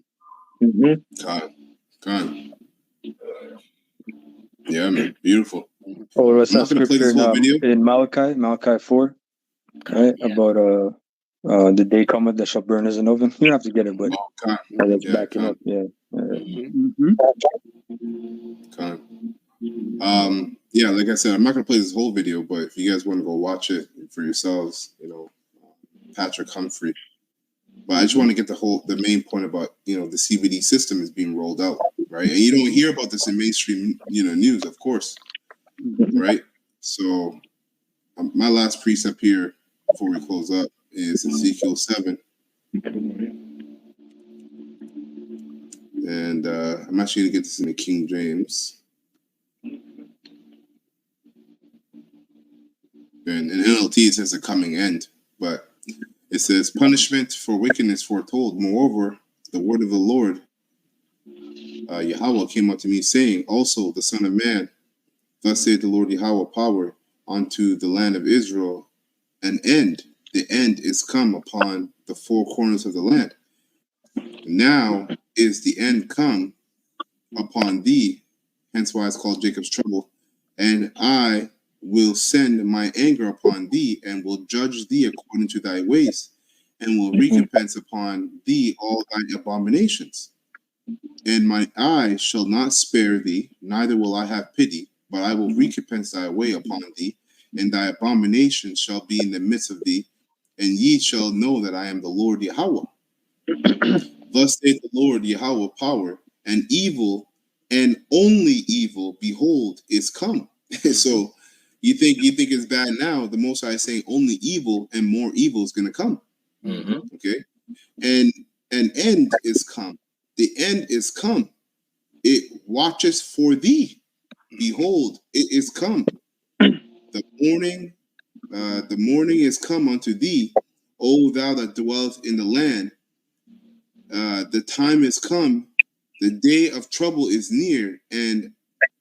Yeah, man, beautiful. Oh, what's that scripture in Malachi 4, right? Yeah. About the day cometh that shall burn as an oven. You don't have to get it, but that's backing up. Yeah. Yeah, like I said, I'm not gonna play this whole video, but if you guys want to go watch it for yourselves, you know, Patrick Humphrey. But I just want to get the main point about, you know, the CBD system is being rolled out, right? And you don't hear about this in mainstream, you know, news, of course, right? So my last precept here before we close up is Ezekiel 7. And I'm actually going to get this in the King James. And in NLT it says a coming end, but it says punishment for wickedness foretold. Moreover, the word of the Lord, Yahweh, came up to me saying, also the Son of Man, thus saith the Lord Yahweh power unto the land of Israel, an end. The end is come upon the four corners of the land. Now is the end come upon thee, hence why it's called Jacob's trouble, and I will send my anger upon thee, and will judge thee according to thy ways, and will recompense upon thee all thy abominations. And my eye shall not spare thee, neither will I have pity, but I will recompense thy way upon thee, and thy abominations shall be in the midst of thee, and ye shall know that I am the Lord Yahweh. Thus saith the Lord Yahweh power, and evil, and only evil, behold, is come. So you think it's bad now? The Most High is saying only evil, and more evil is going to come. Okay, and an end is come. The end is come. It watches for thee. Behold, it is come. The morning is come unto thee, O thou that dwellest in the land. The time is come, the day of trouble is near, and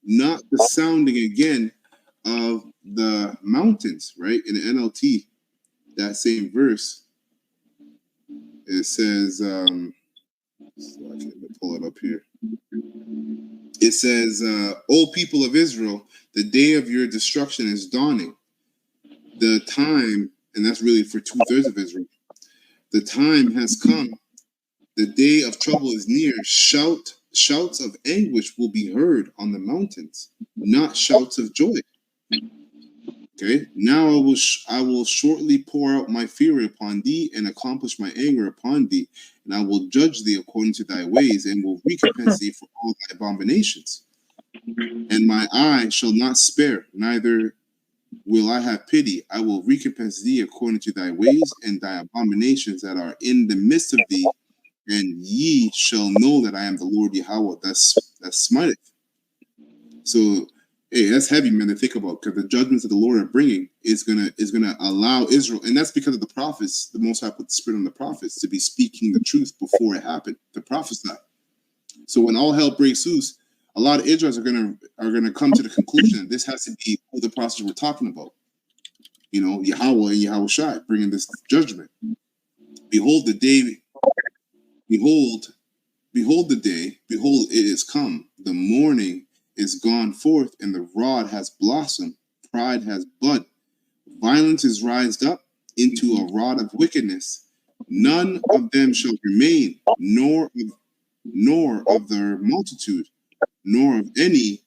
not the sounding again of the mountains, right? In the NLT, that same verse, it says, so I can pull it up here. It says, O people of Israel, the day of your destruction is dawning. The time, and that's really for 2/3 of Israel, the time has come. The day of trouble is near. Shouts of anguish will be heard on the mountains, not shouts of joy. Okay. Now I will shortly pour out my fury upon thee and accomplish my anger upon thee, and I will judge thee according to thy ways, and will recompense thee for all thy abominations. And my eye shall not spare, neither will I have pity. I will recompense thee according to thy ways and thy abominations that are in the midst of thee, and ye shall know that I am the Lord Yahweh that smiteth. So, hey, that's heavy, man, to think about, because the judgments that the Lord are bringing is gonna allow Israel, and that's because of the prophets. The Most High put the Spirit on the prophets to be speaking the truth before it happened, to prophesy. So when all hell breaks loose, a lot of Israelites are gonna come to the conclusion that this has to be who the prophets we're talking about. You know, Yahweh and Yahweh Shai bringing this judgment. Behold the day. Behold the day. Behold, it is come. The morning is gone forth, and the rod has blossomed. Pride has bud. Violence is rised up into a rod of wickedness. None of them shall remain, nor of their multitude, nor of any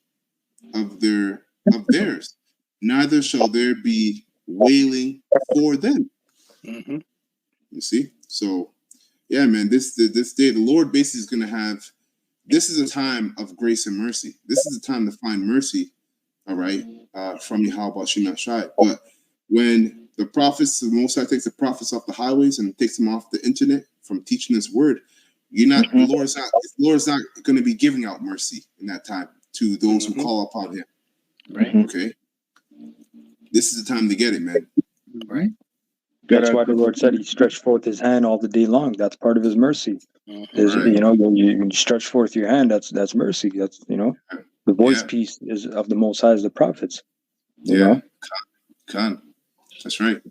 of theirs. Neither shall there be wailing for them. Mm-hmm. You see? So, yeah, man, this day, the Lord basically is going to have, this is a time of grace and mercy. This is a time to find mercy, all right, from Yahweh Shema Shai. But when the prophets, the Most High takes the prophets off the highways and takes them off the internet from teaching His word, the Lord's not going to be giving out mercy in that time to those who call upon Him. Right. Okay. This is the time to get it, man. Right. That's why the Lord said He stretched forth His hand all the day long. That's part of His mercy. Is, Right. you know, you stretch forth your hand. That's mercy. That's, you know, the voice piece is of the Most High is the prophets. You know? Khan. That's right.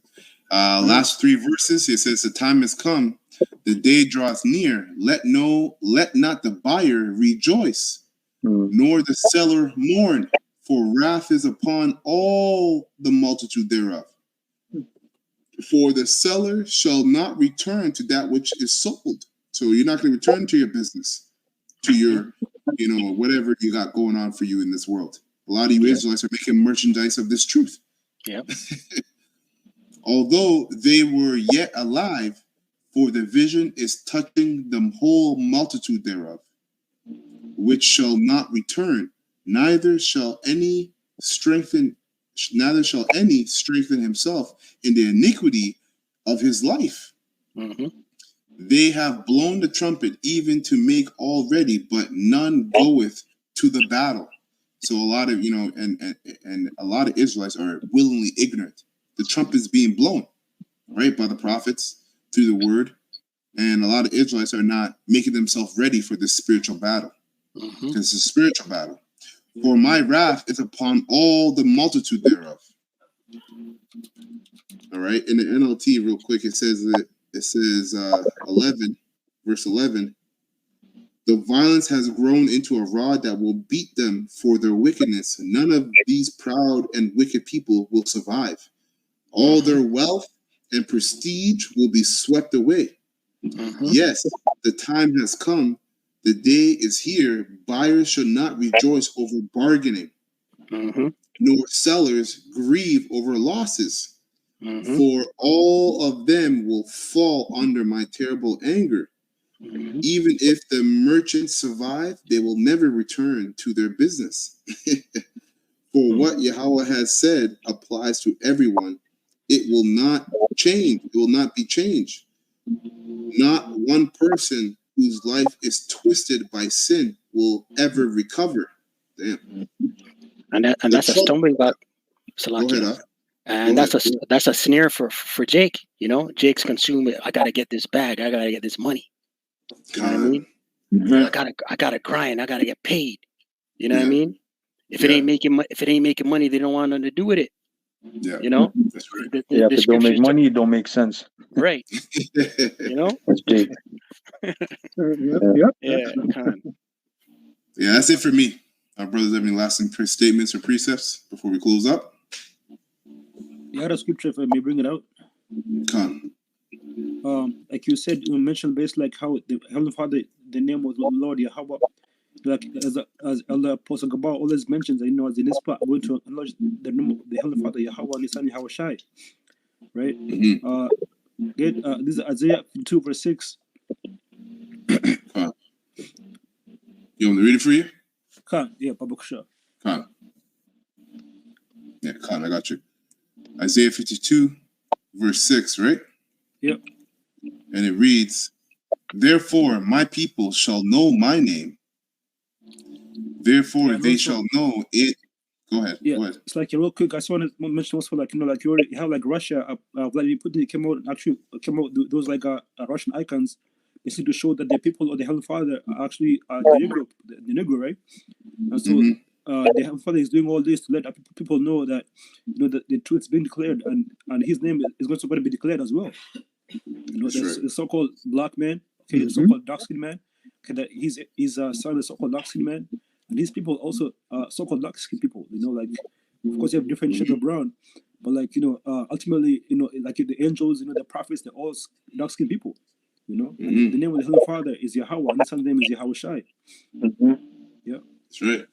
Last 3 verses. It says, "The time has come. The day draweth near. Let not the buyer rejoice, nor the seller mourn, for wrath is upon all the multitude thereof. For the seller shall not return to that which is sold." So you're not going to return to your business, to your, you know, whatever you got going on for you in this world. A lot of you Israelites are making merchandise of this truth. Yep. Although they were yet alive, for the vision is touching the whole multitude thereof, which shall not return, neither shall any strengthen himself in the iniquity of his life. Mm-hmm. They have blown the trumpet even to make all ready, but none goeth to the battle. So a lot of, you know, and a lot of Israelites are willingly ignorant. The trumpet is being blown, right, by the prophets through the word. And a lot of Israelites are not making themselves ready for this spiritual battle. Because it's a spiritual battle. For my wrath is upon all the multitude thereof. All right. In the NLT, real quick, it says 11, verse 11. The violence has grown into a rod that will beat them for their wickedness. None of these proud and wicked people will survive. All their wealth and prestige will be swept away. Yes, the time has come. The day is here. Buyers should not rejoice over bargaining, nor sellers grieve over losses. For all of them will fall under my terrible anger. Even if the merchants survive, they will never return to their business. For what Yahweh has said applies to everyone. It will not change. It will not be changed. Not one person whose life is twisted by sin will ever recover. Damn. and The that's a trouble. stumbling block. Go ahead, Salakia. Doc. And Go that's a snare for Jake. You know, Jake's consuming. I gotta get this bag. I gotta get this money. You know what I God. mean? Yeah. I gotta grind. I gotta get paid. You know what I Yeah. mean? If it Yeah. ain't making money, they don't want nothing to do with it. Yeah. You know, That's right. the Yeah, if it don't make scriptures, money, it don't make sense. right? You know, That's Jake. Yep, Yeah. yep. yeah, Khan. Yeah, that's it for me. Our brothers have any lasting statements or precepts before we close up? You had a scripture, if I may bring it out. Come. Like you said, you mentioned basically like how the Heavenly Father, the name was Lord Yahweh. Like as Elder Apostle Gabar always mentions, you know, as in this part, I'm going to acknowledge the name of the Heavenly Father Yahweh and His Son Yahweh Shai. Right? This is Isaiah 52 verse 6. Come. You want me to read it for you? Yeah, Babakasha. Come. Yeah, come. I got you. Isaiah 52 verse 6, right? Yep. And it reads, "Therefore my people shall know my name. Therefore they shall know it." Go ahead. Yeah, Go ahead. it's like real quick. I just want to mention also, like, you know, like you already have like Russia, Vladimir Putin came out those like Russian icons, basically to show that the people of the Heavenly Father are actually the Negro, right? And so the Heavenly Father is doing all this to let people know that, you know, that the truth is being declared, and His name is going to be declared as well. You know, the so-called black man, okay, the so-called dark-skinned man, okay, that he's son of so-called dark-skinned man. And these people also so-called dark-skinned people, you know, like, of course, you have different shades of brown, but like, you know, ultimately, you know, like the angels, you know, the prophets, they're all dark-skinned people, you know. And the name of the Heavenly Father is Yahweh, and His Son's name is Yahweh Shai. Yeah, that's right.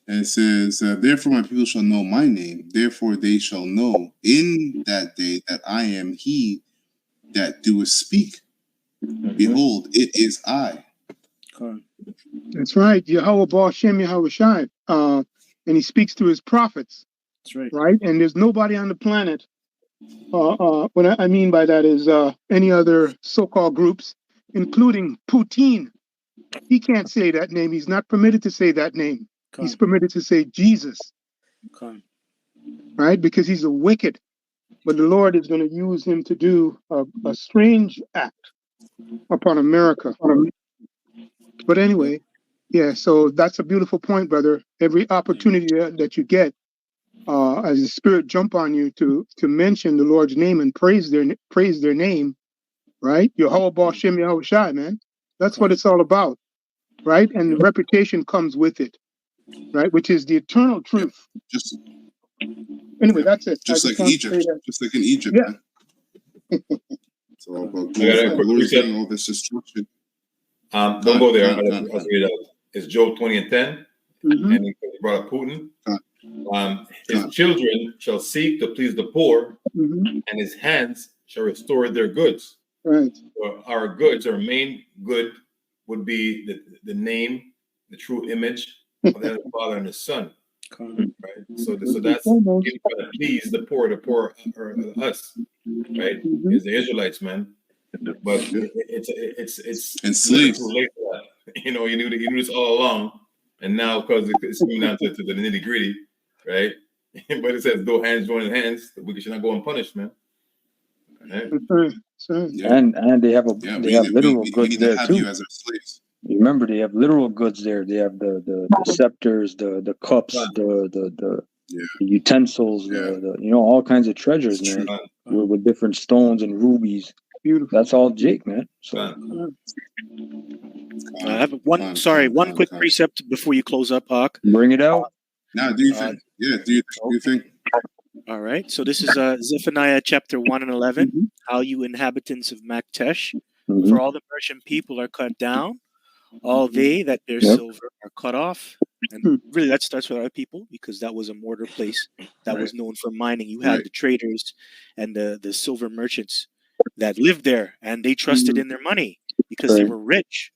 And it says, "Therefore my people shall know my name. Therefore they shall know in that day that I am He that doeth speak. Behold, it is I." That's right. Yahweh Baal Shem Yahweh Shai. And He speaks to His prophets. that's right. Right? And there's nobody on the planet. What I mean by that is any other so-called groups, including Putin. He can't say that name. He's not permitted to say that name. He's permitted to say Jesus. Right? Because he's a wicked. But the Lord is going to use him to do a strange act upon America. But anyway, yeah, so that's a beautiful point, brother. Every opportunity that you get, as the Spirit jump on you to mention the Lord's name and praise their name, right? Yahweh Baal Shem Yahweh Shai, man. That's what it's all about, right? And the reputation comes with it, right? Which is the eternal truth. Just anyway, that's it. Just like Egypt, just like in Egypt. Yeah. It's all about glorifying all this destruction. Don't go there. I'll read it out. It's Job 20 and 10. And he brought up Putin. His children shall seek to please the poor, and his hands shall restore their goods. Right. So our goods, our main good would be the name, the true image of the Father and the Son. Right. So that's trying to please the poor or us, right? Is the Israelites, man. But it's and slaves. Too late for that. You know, you knew this all along, and now because it's coming down to the nitty gritty, right? But it says, "Though hands join in hands, the wicked should not go unpunished," man. Right? And they have literal goods there too. You as our slaves. You remember, they have literal goods there. They have the scepters, the cups, the utensils, the you know, all kinds of treasures, man, with different stones and rubies. Beautiful. That's all Jake, man. So I have one quick precept before you close up, Hawk. Bring it out. Now, do you think? Do you think? All right. So this is Zephaniah chapter 1 and 11. How you inhabitants of Maktesh, for all the merchant people are cut down, all they that bear silver are cut off. And really, that starts with our people, because that was a mortar place that was known for mining. You had the traders and the silver merchants that lived there, and they trusted in their money because they were rich.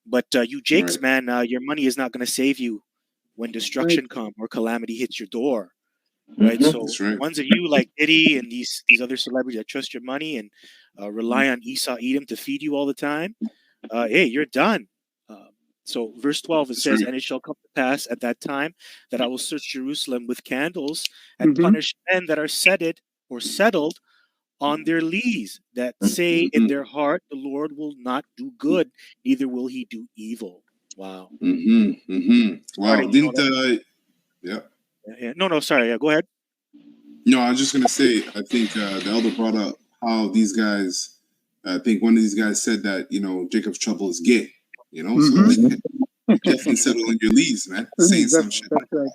But you Jakes, man, your money is not going to save you when destruction comes or calamity hits your door. Right. So ones of you like Diddy and these other celebrities that trust your money and rely on Esau Edom to feed you all the time, hey, you're done. So verse 12 it That's says, right. "And it shall come to pass at that time that I will search Jerusalem with candles and Mhm. punish men that are settled on their lees, that say in Mhm. their heart, the Lord will not do good, neither will he do evil." Wow. Wow. Starting, you know, Didn't yeah. yeah. No, sorry. Yeah, go ahead. No, I was just gonna say, I think the elder brought up how these guys. I think one of these guys said that Jacob's trouble is gay. So Mhm. definitely settle on your leaves, man. Saying some shit. That's right.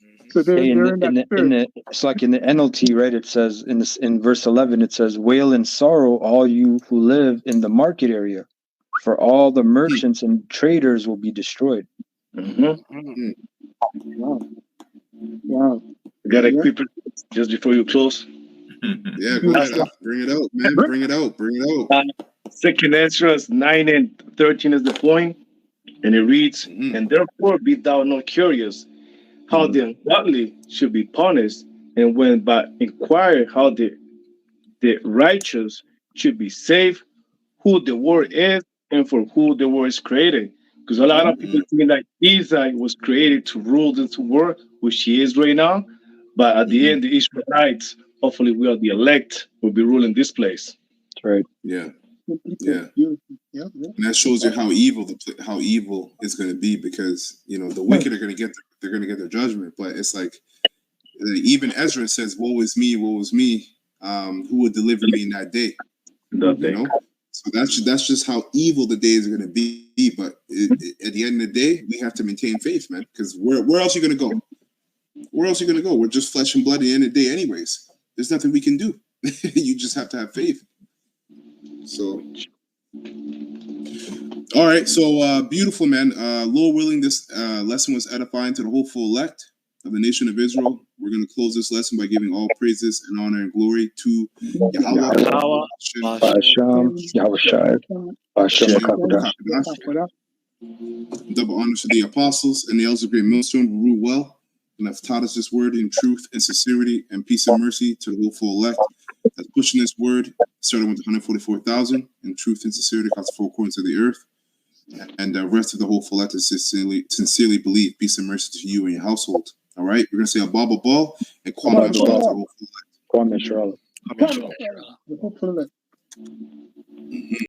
Mhm. So they're Hey, they're in that spirit. it's like in the NLT, right? It says in verse 11, it says, "Wail in sorrow, all you who live in the market area, for all the merchants and traders will be destroyed." Mhm. Wow. Wow. You got a Yeah. quick just before you close. Yeah, go That's ahead. Bring it out, man. Bring it out. Bring it out. Second Ezra 9 and 13 is the point, and it reads, Mhm. "And therefore be thou not curious how the ungodly should be punished, and when but inquire how the righteous should be saved, who the world is, and for who the world is created." Because a lot of people think that Israel was created to rule this world, which he is right now. But at the end, the Israelites, hopefully we are the elect, will be ruling this place. That's right. Yeah. Yeah. Yeah. Yeah. And that shows you how evil it's going to be, because the wicked are going to get their judgment. But it's like even Ezra says, "Woe is me, woe is me. Who will deliver me in that day?" So that's just how evil the days are going to be. But at the end of the day, we have to maintain faith, man. Because where else are you going to go? Where else are you going to go? We're just flesh and blood at the end of the day, anyways. There's nothing we can do. You just have to have faith. So. All right, so beautiful, man. Lord willing, this lesson was edifying to the hopeful elect of the nation of Israel. We're going to close this lesson by giving all praises and honor and glory to Yahweh, Ba'asham, Yahushai, Ba'asham HaKadosh. double honors to the apostles and the elders of Great Millstone who rule well and have taught us this word in truth and sincerity and peace and mercy to the hopeful elect that's pushing this word, starting with 144,000 in truth and sincerity across the four corners of the earth. And the rest of the hopeful elect sincerely believe peace and mercy to you and your household. All right, we're gonna say Abba Ball and Kwame Shalom to the hopeful elect. Kwame Shalom. The hopeful elect.